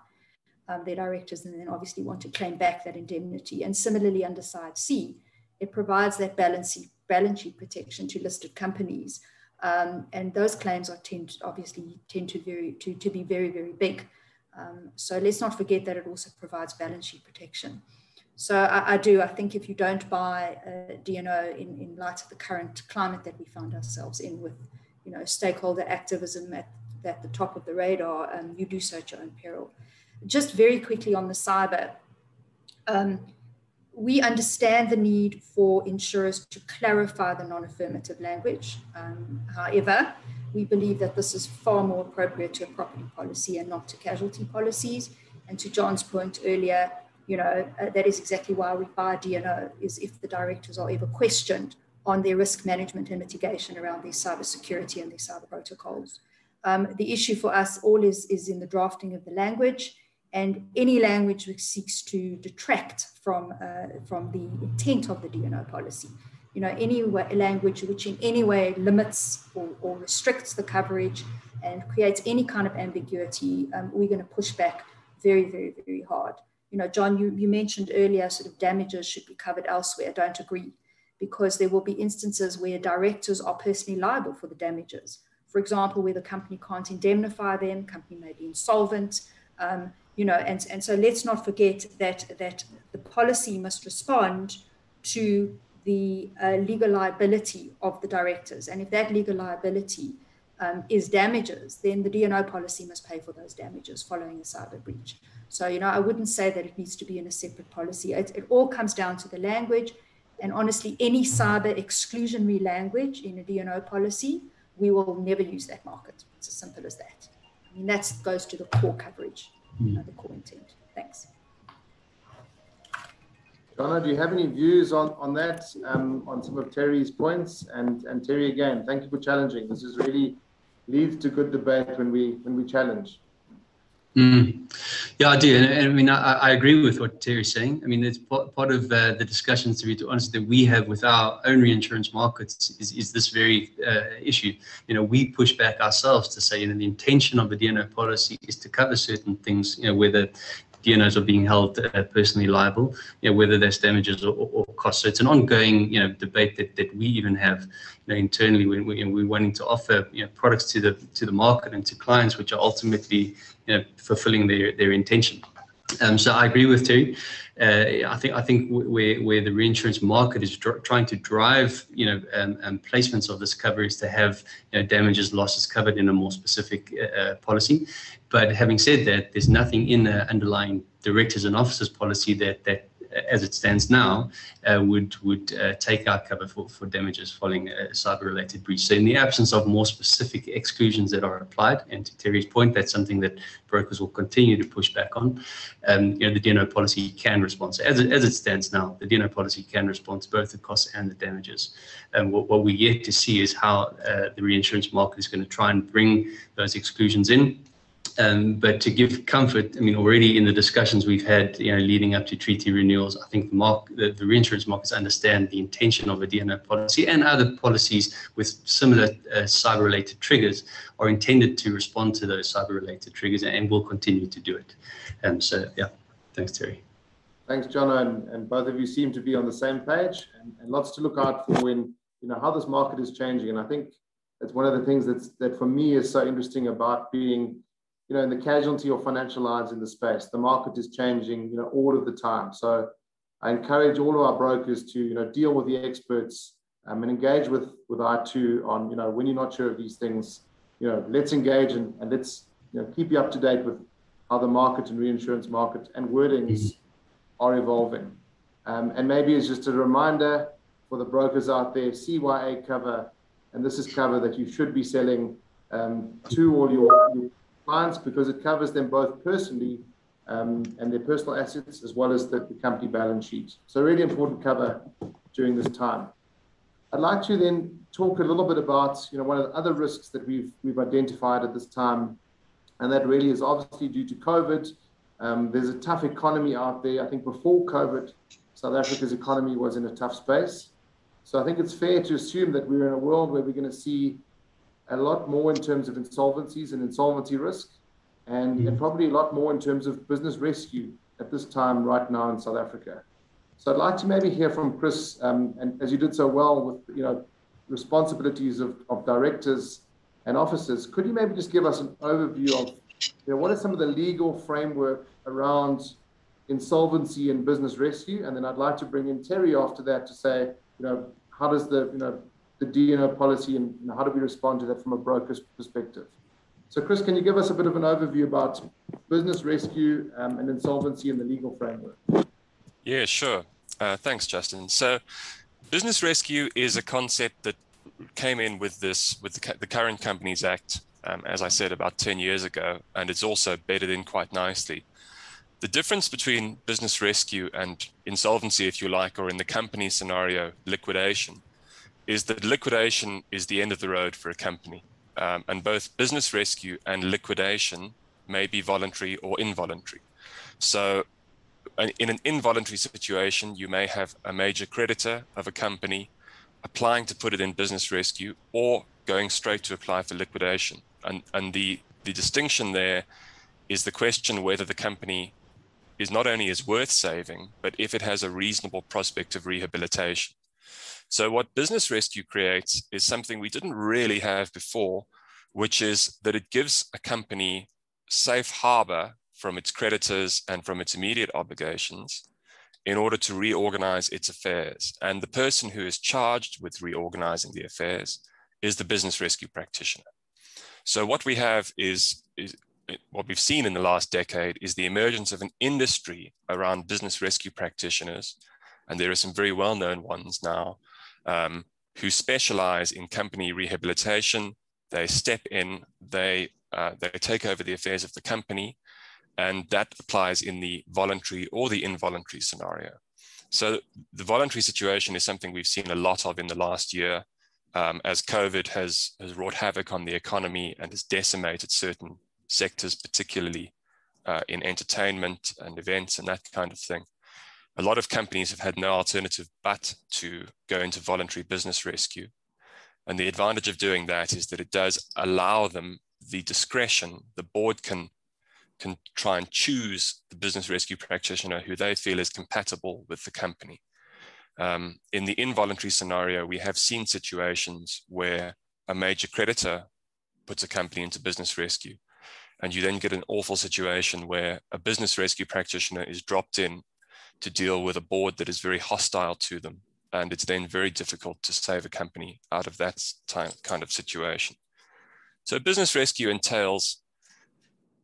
their directors, and then obviously want to claim back that indemnity. And similarly under side C, it provides that balance sheet protection to listed companies. And those claims tend to be very, very big. So let's not forget that it also provides balance sheet protection. So I think if you don't buy D&O in light of the current climate that we find ourselves in, with stakeholder activism at the top of the radar, you do so at your own peril. Just very quickly on the cyber, we understand the need for insurers to clarify the non-affirmative language. However, we believe that this is far more appropriate to a property policy and not to casualty policies. And to John's point earlier, that is exactly why we buy D&O, is if the directors are ever questioned on their risk management and mitigation around their cyber security and their cyber protocols. The issue for us all is in the drafting of the language, and any language which seeks to detract from the intent of the D&O policy. Any language which in any way limits or restricts the coverage and creates any kind of ambiguity, we're going to push back very, very, very hard. John, you mentioned earlier sort of damages should be covered elsewhere. I don't agree, because there will be instances where directors are personally liable for the damages. For example, where the company can't indemnify them, company may be insolvent, and so let's not forget that the policy must respond to the legal liability of the directors. And if that legal liability is damages, then the D&O policy must pay for those damages following a cyber breach. So, I wouldn't say that it needs to be in a separate policy. It all comes down to the language. And honestly, any cyber exclusionary language in a D&O policy, we will never use that market. It's as simple as that. I mean, that goes to the core coverage, the core intent. Thanks. Donna, do you have any views on that, on some of Teri's points? And Teri, again, thank you for challenging. This is really leads to good debate when we challenge. Yeah, I do. And I mean, I agree with what Teri's saying. I mean, it's part of the discussions, to be honest, that we have with our own reinsurance markets is this very issue. We push back ourselves to say, the intention of the D&O policy is to cover certain things, whether D&Os are being held personally liable, whether there's damages or costs. So it's an ongoing, debate that we even have, internally when we're wanting to offer, products to the market and to clients, which are ultimately, fulfilling their intention. So I agree with Teri. I think where the reinsurance market is trying to drive, placements of this cover is to have damages, losses covered in a more specific policy. But having said that, there's nothing in the underlying directors and officers policy that as it stands now, would take out cover for damages following a cyber-related breach. So in the absence of more specific exclusions that are applied, and to Teri's point, that's something that brokers will continue to push back on, the D&O policy can respond. So as it stands now, the D&O policy can respond to both the costs and the damages. And what we're yet to see is how the reinsurance market is going to try and bring those exclusions in. But to give comfort, I mean, already in the discussions we've had, leading up to treaty renewals, I think the reinsurance markets understand the intention of a D&O policy, and other policies with similar cyber-related triggers are intended to respond to those cyber-related triggers, and will continue to do it. So, yeah, thanks, Teri. Thanks, John, and both of you seem to be on the same page, and lots to look out for when, how this market is changing. And I think that's one of the things that for me is so interesting about being in the casualty or financial lines in the space. The market is changing, all of the time. So I encourage all of our brokers to, deal with the experts and engage with iTOO on, when you're not sure of these things, let's engage and let's, keep you up to date with how the market and reinsurance market and wordings are evolving. And maybe it's just a reminder for the brokers out there, CYA cover, and this is cover that you should be selling to all your clients, because it covers them both personally and their personal assets, as well as the company balance sheet. So really important cover during this time. I'd like to then talk a little bit about one of the other risks that we've identified at this time, and that really is obviously due to COVID. There's a tough economy out there. I think before COVID, South Africa's economy was in a tough space. So I think it's fair to assume that we're in a world where we're going to see a lot more in terms of insolvencies and insolvency risk, and probably a lot more in terms of business rescue at this time right now in South Africa. So I'd like to maybe hear from Chris, and as you did so well with responsibilities of directors and officers, could you maybe just give us an overview of what are some of the legal framework around insolvency and business rescue? And then I'd like to bring in Teri after that to say, how does the D&O policy and how do we respond to that from a broker's perspective? So Chris, can you give us a bit of an overview about business rescue and insolvency in the legal framework? Yeah, sure. Thanks, Justin. So business rescue is a concept that came in with the current Companies Act, as I said, about 10 years ago, and it's also bedded in quite nicely. The difference between business rescue and insolvency, if you like, or in the company scenario, liquidation, is that liquidation is the end of the road for a company. And both business rescue and liquidation may be voluntary or involuntary. So in an involuntary situation, you may have a major creditor of a company applying to put it in business rescue or going straight to apply for liquidation. And the distinction there is the question whether the company is not only is worth saving, but if it has a reasonable prospect of rehabilitation. So what business rescue creates is something we didn't really have before, which is that it gives a company safe harbor from its creditors and from its immediate obligations in order to reorganize its affairs. And the person who is charged with reorganizing the affairs is the business rescue practitioner. So what we have is what we've seen in the last decade is the emergence of an industry around business rescue practitioners. And there are some very well-known ones now who specialize in company rehabilitation. They step in, they take over the affairs of the company, and that applies in the voluntary or the involuntary scenario. So the voluntary situation is something we've seen a lot of in the last year, as COVID has wrought havoc on the economy and has decimated certain sectors, particularly in entertainment and events and that kind of thing. A lot of companies have had no alternative but to go into voluntary business rescue. And the advantage of doing that is that it does allow them the discretion. The board can try and choose the business rescue practitioner who they feel is compatible with the company. In the involuntary scenario, we have seen situations where a major creditor puts a company into business rescue. And you then get an awful situation where a business rescue practitioner is dropped in to deal with a board that is very hostile to them. And it's then very difficult to save a company out of that kind of situation. So business rescue entails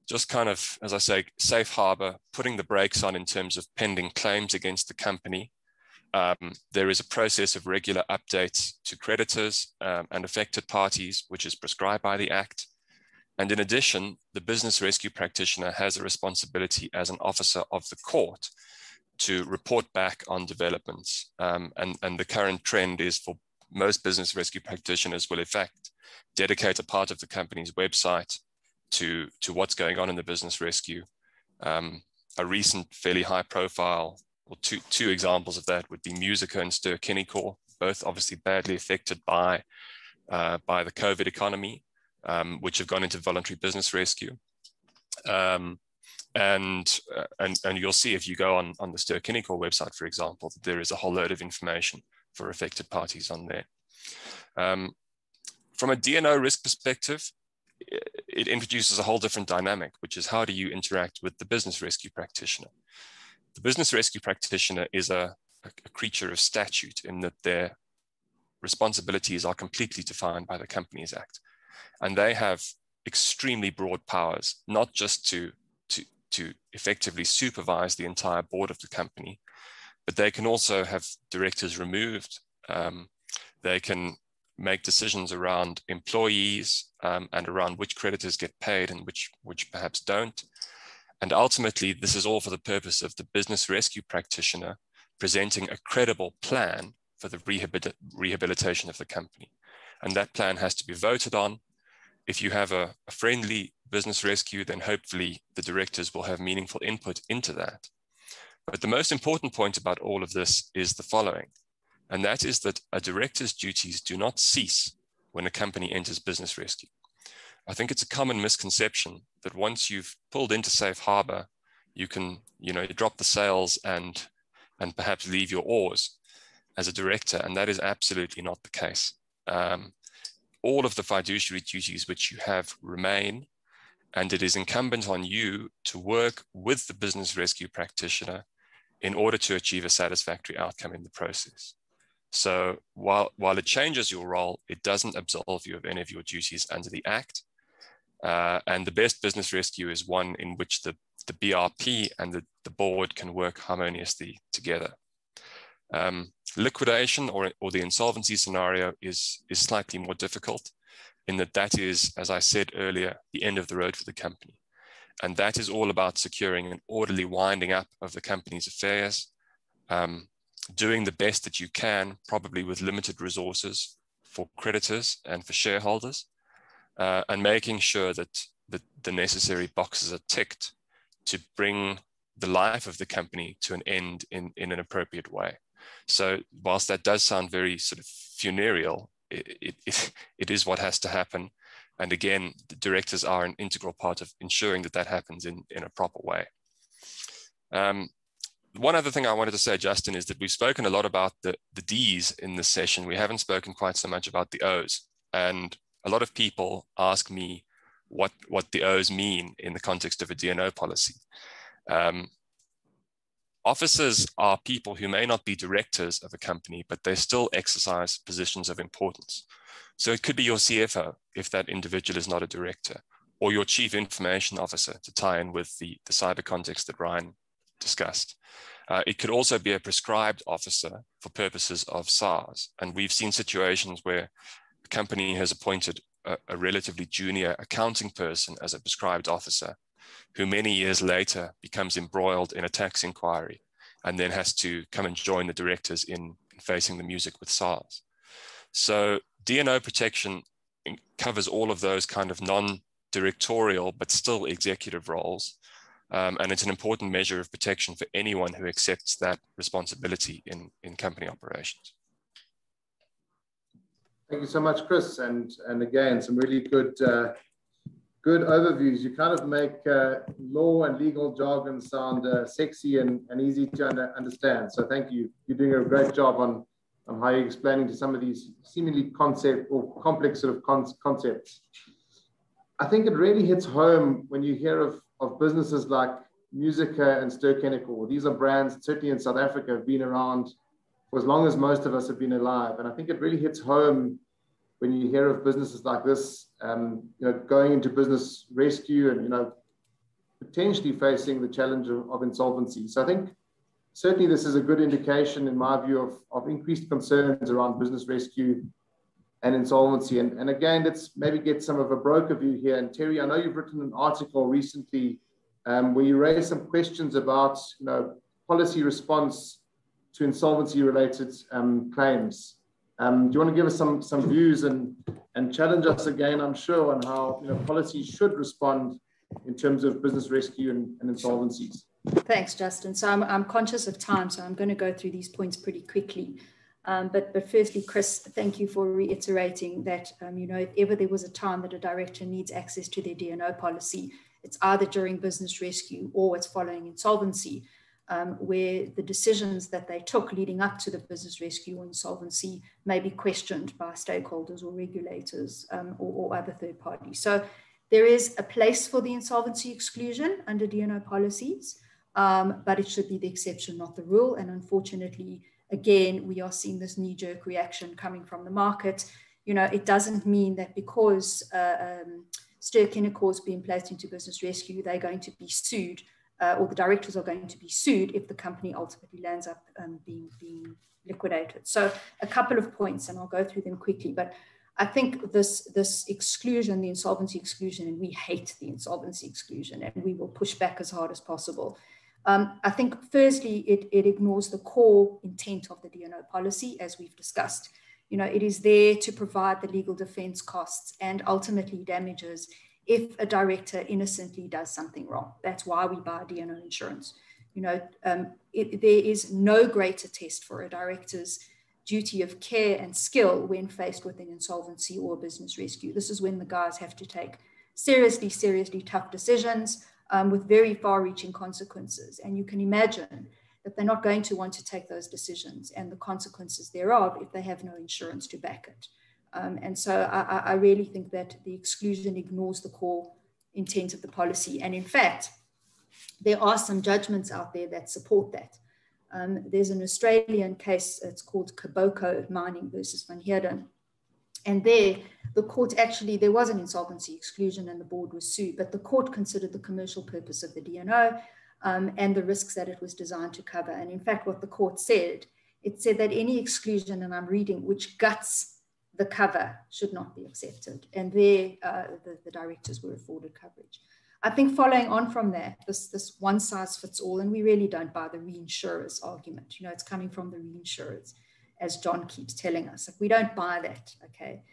just kind of, as I say, safe harbor, putting the brakes on in terms of pending claims against the company. There is a process of regular updates to creditors and affected parties, which is prescribed by the Act. And in addition, the business rescue practitioner has a responsibility as an officer of the court to report back on developments. And the current trend is for most business rescue practitioners will in fact dedicate a part of the company's website to what's going on in the business rescue. A recent fairly high profile, or two examples of that would be Musica and Ster-Kinekor, both obviously badly affected by the COVID economy, which have gone into voluntary business rescue. And you'll see if you go on the Ster-Kinekor website, for example, that there is a whole load of information for affected parties on there. From a D&O risk perspective, it introduces a whole different dynamic, which is how do you interact with the business rescue practitioner? The business rescue practitioner is a creature of statute in that their responsibilities are completely defined by the Companies Act. And they have extremely broad powers, not just to effectively supervise the entire board of the company, but they can also have directors removed. They can make decisions around employees and around which creditors get paid and which perhaps don't. And ultimately, this is all for the purpose of the business rescue practitioner presenting a credible plan for the rehabilitation of the company. And that plan has to be voted on. If you have a friendly business rescue, then hopefully the directors will have meaningful input into that. But the most important point about all of this is the following, and that is that a director's duties do not cease when a company enters business rescue. I think it's a common misconception that once you've pulled into safe harbor, you can, you drop the sails and perhaps leave your oars as a director, and that is absolutely not the case. All of the fiduciary duties which you have remain, and it is incumbent on you to work with the business rescue practitioner in order to achieve a satisfactory outcome in the process. So while it changes your role, it doesn't absolve you of any of your duties under the Act. And the best business rescue is one in which the BRP and the board can work harmoniously together. Liquidation or the insolvency scenario is slightly more difficult, in that is, as I said earlier, the end of the road for the company. And that is all about securing an orderly winding up of the company's affairs, doing the best that you can, probably with limited resources for creditors and for shareholders, and making sure that the necessary boxes are ticked to bring the life of the company to an end in an appropriate way. So whilst that does sound very sort of funereal, it is what has to happen. And again, the directors are an integral part of ensuring that happens in a proper way. One other thing I wanted to say, Justin, is that we've spoken a lot about the D's in this session. We haven't spoken quite so much about the O's. And a lot of people ask me what the O's mean in the context of a D&O policy. Officers are people who may not be directors of a company, but they still exercise positions of importance. So it could be your CFO, if that individual is not a director, or your chief information officer, to tie in with the cyber context that Ryan discussed. It could also be a prescribed officer for purposes of SARS. And we've seen situations where a company has appointed a relatively junior accounting person as a prescribed officer, who many years later becomes embroiled in a tax inquiry and then has to come and join the directors in facing the music with SARS. So D&O protection covers all of those kind of non-directorial but still executive roles. And it's an important measure of protection for anyone who accepts that responsibility in company operations. Thank you so much, Chris. And again, some really good overviews. You kind of make law and legal jargon sound sexy and easy to understand. So thank you. You're doing a great job on how you're explaining to some of these seemingly complex sort of concepts. I think it really hits home when you hear of businesses like Musica and Ster-Kinekor. These are brands, certainly in South Africa, have been around for as long as most of us have been alive. And I think it really hits home when you hear of businesses like this, going into business rescue and, potentially facing the challenge of insolvency. So I think certainly this is a good indication, in my view, of increased concerns around business rescue and insolvency. And again, let's maybe get some of a broker view here. And Teri, I know you've written an article recently where you raised some questions about, policy response to insolvency-related claims. Do you want to give us some views and challenge us again, I'm sure, on how policies should respond in terms of business rescue and insolvencies? Thanks, Justin. So I'm conscious of time, so I'm going to go through these points pretty quickly. But firstly, Chris, thank you for reiterating that, if ever there was a time that a director needs access to their D&O policy, it's either during business rescue or it's following insolvency, where the decisions that they took leading up to the business rescue or insolvency may be questioned by stakeholders or regulators or other third parties. So there is a place for the insolvency exclusion under D&O policies, but it should be the exception, not the rule. And unfortunately, again, we are seeing this knee-jerk reaction coming from the market. It doesn't mean that because Ster-Kinekor is being placed into business rescue, they're going to be sued, or the directors are going to be sued if the company ultimately lands up being liquidated. So a couple of points, and I'll go through them quickly. But I think this exclusion, the insolvency exclusion, and we hate the insolvency exclusion, and we will push back as hard as possible. I think, firstly, it ignores the core intent of the D&O policy, as we've discussed. It is there to provide the legal defense costs and ultimately damages if a director innocently does something wrong. That's why we buy D&O insurance. There is no greater test for a director's duty of care and skill when faced with an insolvency or business rescue. This is when the guys have to take seriously tough decisions with very far-reaching consequences. And you can imagine that they're not going to want to take those decisions and the consequences thereof if they have no insurance to back it. And so I really think that the exclusion ignores the core intent of the policy. And in fact, there are some judgments out there that support that. There's an Australian case, it's called Koboko Mining versus Van Heerden, And there, the court actually, there was an insolvency exclusion and the board was sued, but the court considered the commercial purpose of the DNO and the risks that it was designed to cover. And in fact, what the court said, it said that any exclusion, and I'm reading, which guts the cover should not be accepted. And there, the directors were afforded coverage. I think following on from that, this one size fits all, and we really don't buy the reinsurers argument. You know, it's coming from the reinsurers, as John keeps telling us. Like, we don't buy that, okay?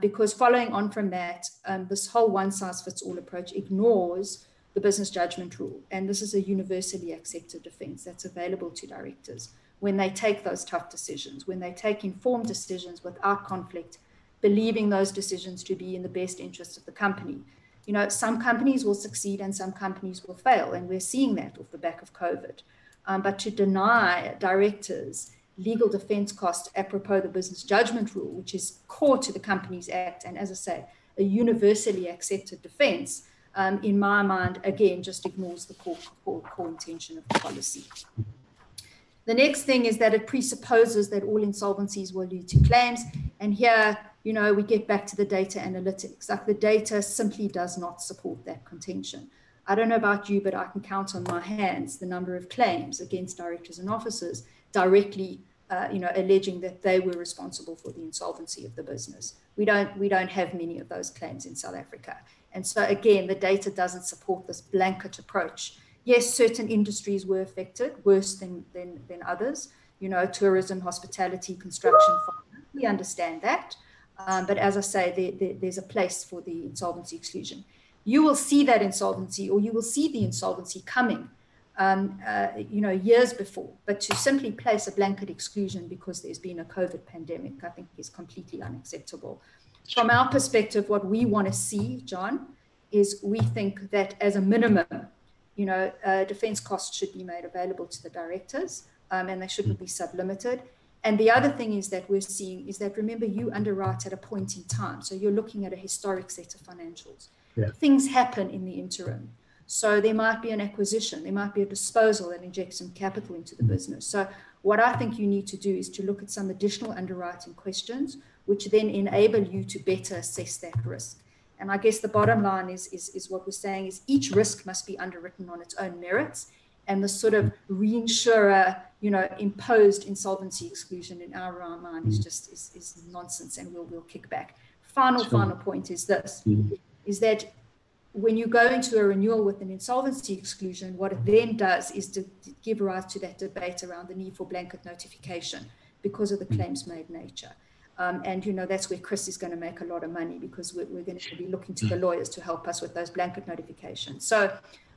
Because following on from that, this whole one size fits all approach ignores the business judgment rule. And this is a universally accepted defense that's available to directors when they take those tough decisions, when they take informed decisions without conflict, believing those decisions to be in the best interest of the company. You know, some companies will succeed and some companies will fail, and we're seeing that off the back of COVID. But to deny directors legal defense costs apropos the business judgment rule, which is core to the Companies Act, and as I say, a universally accepted defense, in my mind, again, just ignores the core intention of the policy. The next thing is that it presupposes that all insolvencies will lead to claims. And here, you know, we get back to the data analytics. Like, the data simply does not support that contention. I don't know about you, but I can count on my hands the number of claims against directors and officers directly, you know, alleging that they were responsible for the insolvency of the business. We don't have many of those claims in South Africa. And so again, the data doesn't support this blanket approach. Yes, certain industries were affected worse than others, you know, tourism, hospitality, construction, finance. We understand that. But as I say, there's a place for the insolvency exclusion. You will see that insolvency, or you will see the insolvency coming, you know, years before. But to simply place a blanket exclusion because there's been a COVID pandemic, I think is completely unacceptable. From our perspective, what we want to see, John, is we think that as a minimum, you know, defense costs should be made available to the directors, and they shouldn't be sublimited. And the other thing is that we're seeing is that, remember, you underwrite at a point in time. So you're looking at a historic set of financials. Yeah. Things happen in the interim. So there might be an acquisition, there might be a disposal that injects some capital into the business. So what I think you need to do is to look at some additional underwriting questions, which then enable you to better assess that risk. And I guess the bottom line is what we're saying is each risk must be underwritten on its own merits. And the sort of reinsurer, you know, imposed insolvency exclusion in our mind is just is nonsense, and we'll kick back. Final point is this, is that when you go into a renewal with an insolvency exclusion, what it then does is to give rise to that debate around the need for blanket notification because of the claims made nature. And, you know, that's where Chris is going to make a lot of money, because we're going to be looking to the lawyers to help us with those blanket notifications. So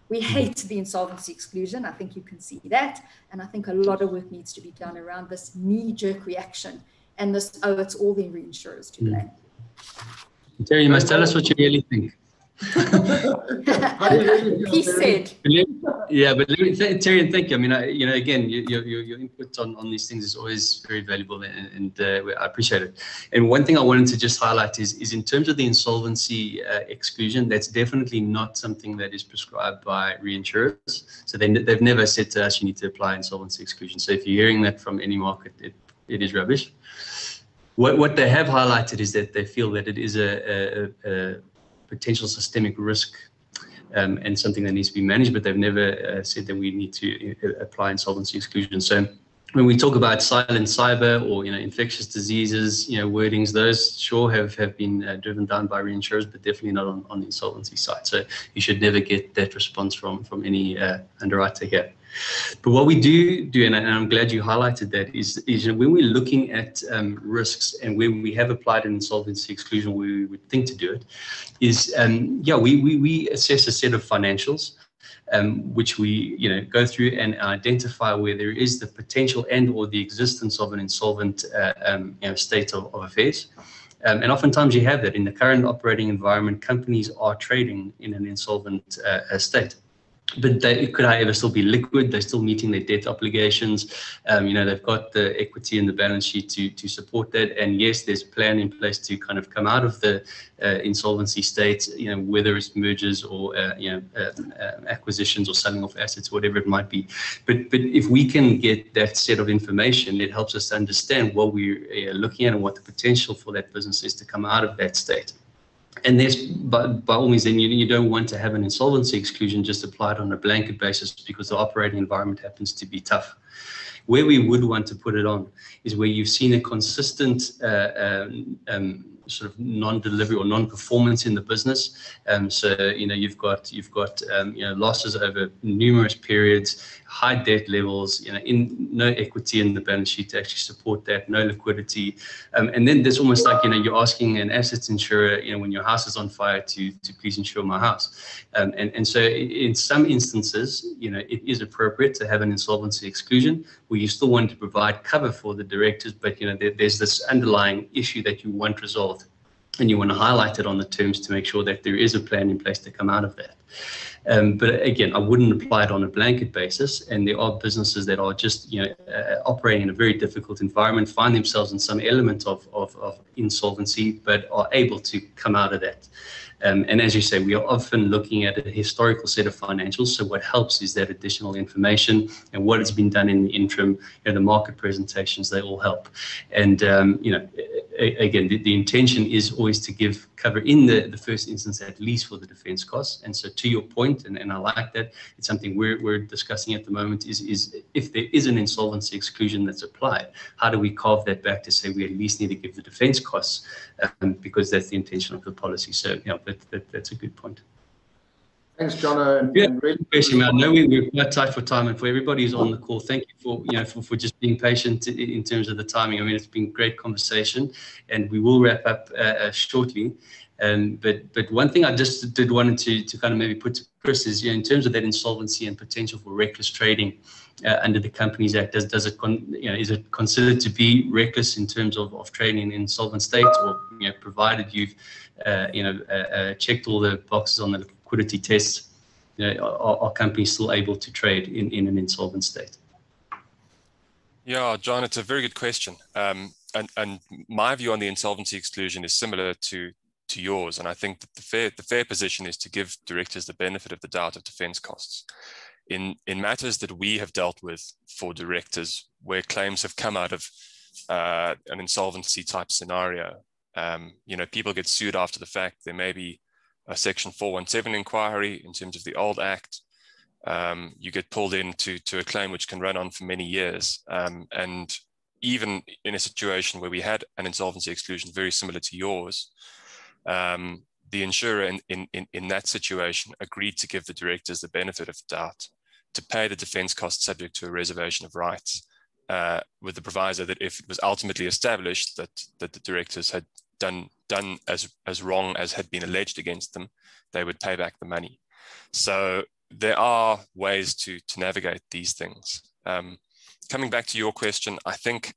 we hate the insolvency exclusion. I think you can see that. And I think a lot of work needs to be done around this knee-jerk reaction and this, oh, it's all the reinsurers to blame. Teri, you must tell us what you really think. He said. Yeah, but Teri, and thank you. I mean, you know, again, your input on these things is always very valuable, and I appreciate it. And one thing I wanted to just highlight is in terms of the insolvency exclusion, that's definitely not something that is prescribed by reinsurers. So they've never said to us, you need to apply insolvency exclusion. So if you're hearing that from any market, it is rubbish. What they have highlighted is that they feel that it is a potential systemic risk and something that needs to be managed, but they've never said that we need to apply insolvency exclusion. So when we talk about silent cyber or, you know, infectious diseases, you know, wordings, those sure have been driven down by reinsurers, but definitely not on the insolvency side. So you should never get that response from any underwriter here. But what we do, and I'm glad you highlighted that, is you know, when we're looking at risks and when we have applied an insolvency exclusion, we would think to do it, is we assess a set of financials, which we, you know, go through and identify where there is the potential and or the existence of an insolvent you know, state of affairs. And oftentimes you have that in the current operating environment. Companies are trading in an insolvent state. But it could, however, still be liquid. They're still meeting their debt obligations. They've got the equity in the balance sheet to support that. And yes, there's a plan in place to kind of come out of the insolvency state, whether it's mergers or, acquisitions or selling off assets, whatever it might be. But if we can get that set of information, it helps us understand what we're looking at and what the potential for that business is to come out of that state. And there's, by all means, then you don't want to have an insolvency exclusion just applied on a blanket basis because the operating environment happens to be tough. Where we would want to put it on is where you've seen a consistent sort of non-delivery or non-performance in the business. You've got losses over numerous periods, high debt levels, no equity in the balance sheet to actually support that, no liquidity. And then there's almost like, you're asking an assets insurer, when your house is on fire to please insure my house. And so in some instances, it is appropriate to have an insolvency exclusion where you still want to provide cover for the directors, but there's this underlying issue that you want resolved, and you want to highlight it on the terms to make sure that there is a plan in place to come out of that. But again, I wouldn't apply it on a blanket basis, and there are businesses that are just operating in a very difficult environment, find themselves in some element of insolvency, but are able to come out of that. And as you say, we are often looking at a historical set of financials. So what helps is that additional information and what has been done in the interim, the market presentations, they all help. And, again, the intention is always to give cover in the first instance, at least for the defense costs. And so to your point, and I like that, it's something we're discussing at the moment is if there is an insolvency exclusion that's applied, how do we carve that back to say we at least need to give the defense costs because that's the intention of the policy. So, that's a good point. Thanks, John. I know we're quite tight for time, and for everybody who's on the call, thank you for just being patient in terms of the timing. I mean, it's been great conversation, and we will wrap up shortly. But one thing I just did wanted to kind of maybe put to Chris is, in terms of that insolvency and potential for reckless trading under the Companies Act, is it considered to be reckless in terms of trading in insolvent state, or provided you've checked all the boxes on the liquidity tests, are companies still able to trade in an insolvent state? Yeah, John, it's a very good question. And my view on the insolvency exclusion is similar to yours. And I think that the fair position is to give directors the benefit of the doubt of defense costs. In matters that we have dealt with for directors where claims have come out of an insolvency type scenario, people get sued after the fact. There may be a Section 417 inquiry in terms of the old Act. You get pulled into a claim which can run on for many years. And even in a situation where we had an insolvency exclusion very similar to yours, the insurer in that situation agreed to give the directors the benefit of the doubt to pay the defense costs subject to a reservation of rights, with the proviso that if it was ultimately established that the directors had done as wrong as had been alleged against them, they would pay back the money. So there are ways to navigate these things. Coming back to your question, I think,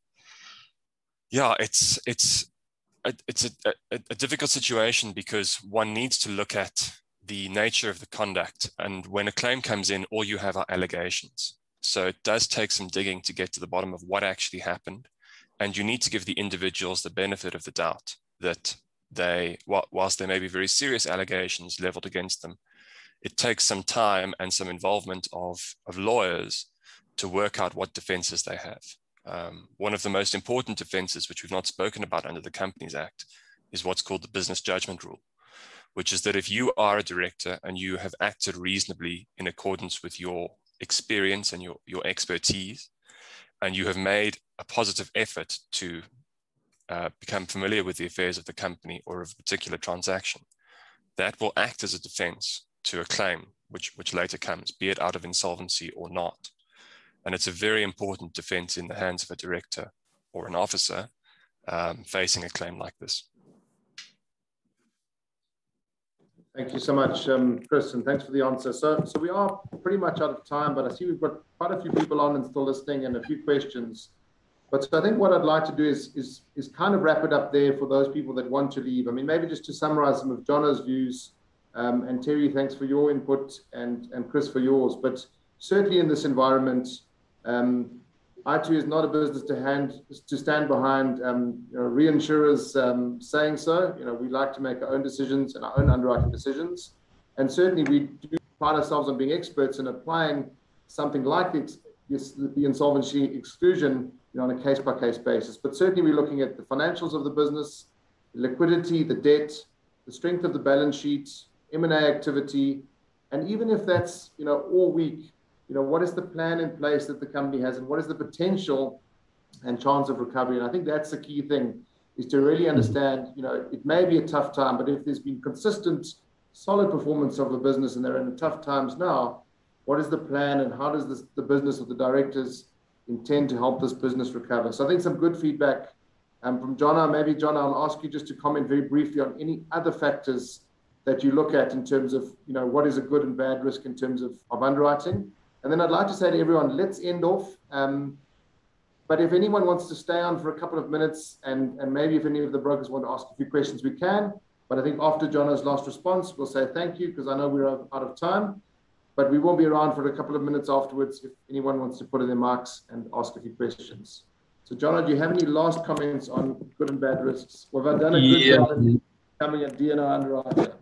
it's a difficult situation because one needs to look at the nature of the conduct. And when a claim comes in, all you have are allegations. So it does take some digging to get to the bottom of what actually happened. And you need to give the individuals the benefit of the doubt that whilst there may be very serious allegations leveled against them, it takes some time and some involvement of lawyers to work out what defenses they have. One of the most important defenses, which we've not spoken about under the Companies Act, is what's called the business judgment rule, which is that if you are a director and you have acted reasonably in accordance with your experience and your expertise, and you have made a positive effort to become familiar with the affairs of the company or of a particular transaction, that will act as a defense to a claim which later comes, be it out of insolvency or not. And it's a very important defense in the hands of a director or an officer facing a claim like this. Thank you so much, Chris, and thanks for the answer. So we are pretty much out of time, but I see we've got quite a few people on and still listening and a few questions. But so I think what I'd like to do is kind of wrap it up there for those people that want to leave. I mean, maybe just to summarize some of Jono's views And Teri, thanks for your input, and Chris for yours. But certainly in this environment, iTOO is not a business to stand behind reinsurers saying so. We like to make our own decisions and our own underwriting decisions. And certainly we do pride ourselves on being experts in applying something like the insolvency exclusion on a case-by-case basis. But certainly we're looking at the financials of the business, the liquidity, the debt, the strength of the balance sheet, M&A activity, and even if that's all weak, what is the plan in place that the company has, and what is the potential and chance of recovery? And I think that's the key thing, is to really understand, it may be a tough time, but if there's been consistent, solid performance of the business and they're in tough times now, what is the plan and how does the business of the directors intend to help this business recover? So I think some good feedback from Jonna. Maybe, Jonna, I'll ask you just to comment very briefly on any other factors that you look at in terms of, what is a good and bad risk in terms of underwriting. And then I'd like to say to everyone, let's end off. But if anyone wants to stay on for a couple of minutes and maybe if any of the brokers want to ask a few questions, we can. But I think after Jonna's last response, we'll say thank you because I know we're out of time. But we will be around for a couple of minutes afterwards if anyone wants to put in their marks and ask a few questions. So, Jonna, do you have any last comments on good and bad risks? Well, have I done a good job in becoming a D&O underwriter?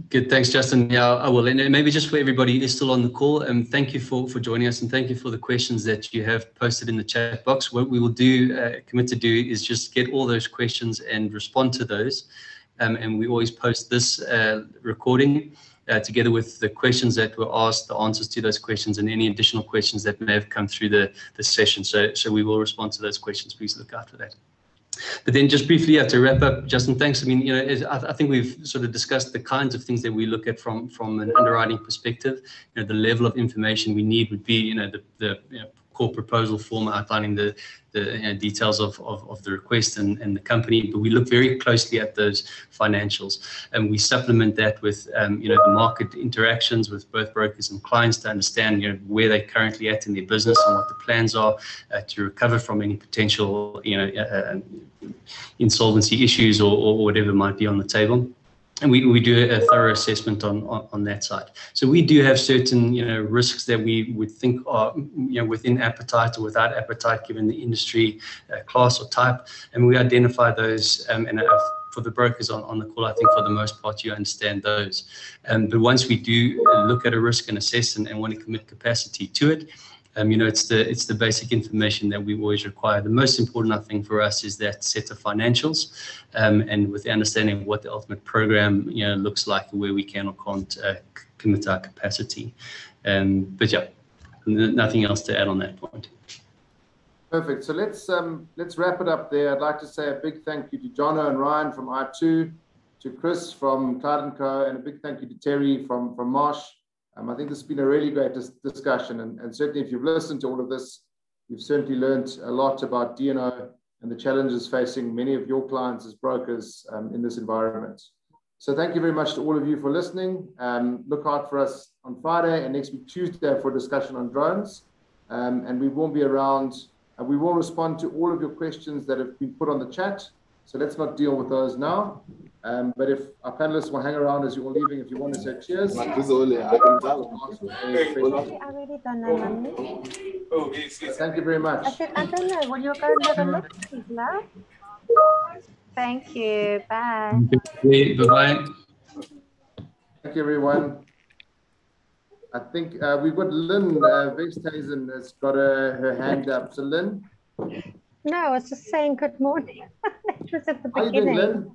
Good, thanks, Justin. Yeah, I will. And maybe just for everybody who's still on the call, thank you for joining us and thank you for the questions that you have posted in the chat box. What we will do, commit to do, is just get all those questions and respond to those. And we always post this recording together with the questions that were asked, the answers to those questions, and any additional questions that may have come through the session. So we will respond to those questions. Please look out for that. But then just briefly, to wrap up, Justin, thanks. I mean, I think we've sort of discussed the kinds of things that we look at from an underwriting perspective. The level of information we need would be, the core proposal form outlining the details of the request and the company, but we look very closely at those financials, and we supplement that with the market interactions with both brokers and clients to understand where they're currently at in their business and what the plans are to recover from any potential insolvency issues or whatever might be on the table. And we do a thorough assessment on that side. So we do have certain risks that we would think are within appetite or without appetite given the industry class or type, and we identify those. And for the brokers on the call, I think for the most part you understand those. But once we do look at a risk and assess and want to commit capacity to it, it's the basic information that we always require. The most important, I think, for us is that set of financials, and with the understanding of what the ultimate program looks like, where we can or can't commit our capacity. But yeah, nothing else to add on that point. Perfect. So let's wrap it up there. I'd like to say a big thank you to Jonna and Ryan from iTOO, to Chris from Clyde & Co, and a big thank you to Teri from Marsh. I think this has been a really great discussion, and certainly if you've listened to all of this, you've certainly learned a lot about D&O and the challenges facing many of your clients as brokers in this environment. So thank you very much to all of you for listening. Look out for us on Friday and next week Tuesday for a discussion on drones, and we will be around. We will respond to all of your questions that have been put on the chat, so let's not deal with those now. But if our panelists will hang around as you're all leaving, if you want to say cheers. Thank you very much. I said, I don't know. Will you go and have a look, please, love? Thank you. Bye. Bye-bye. Thank you, everyone. I think we've got Lynn Westhuizen has got her hand up. So, Lynn? No, I was just saying good morning. That was at the beginning. How are you doing, Lynn?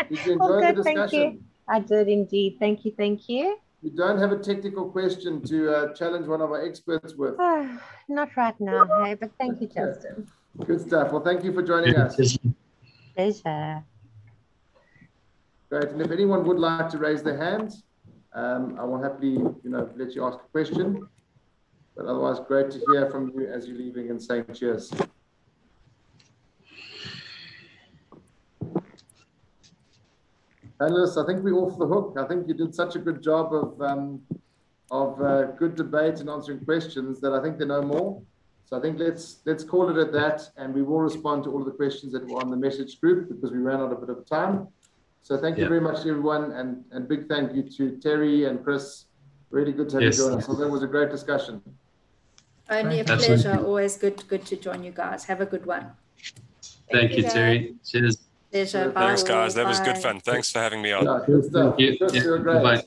Did you enjoy the discussion? Thank you. I did indeed. Thank you. Thank you. You don't have a technical question to challenge one of our experts with? Not right now, hey, but thank you, Justin. Good stuff. Well, thank you for joining us. Pleasure. Great. And if anyone would like to raise their hands, I will happily, let you ask a question. But otherwise, great to hear from you as you're leaving and saying cheers. Panelists, I think we're off the hook. I think you did such a good job of good debate and answering questions that I think they know more. So I think let's call it at that, and we will respond to all of the questions that were on the message group because we ran out a bit of time. So thank you very much, everyone, and big thank you to Teri and Chris. Really good to have you join us. So that was a great discussion. Only a pleasure. Always good to join you guys. Have a good one. Thank you, Teri. Cheers. Pleasure. Thanks, guys. That was good Bye. fun. Thanks for having me on. Yeah, good stuff. Thank you. Chris, you're great. Bye.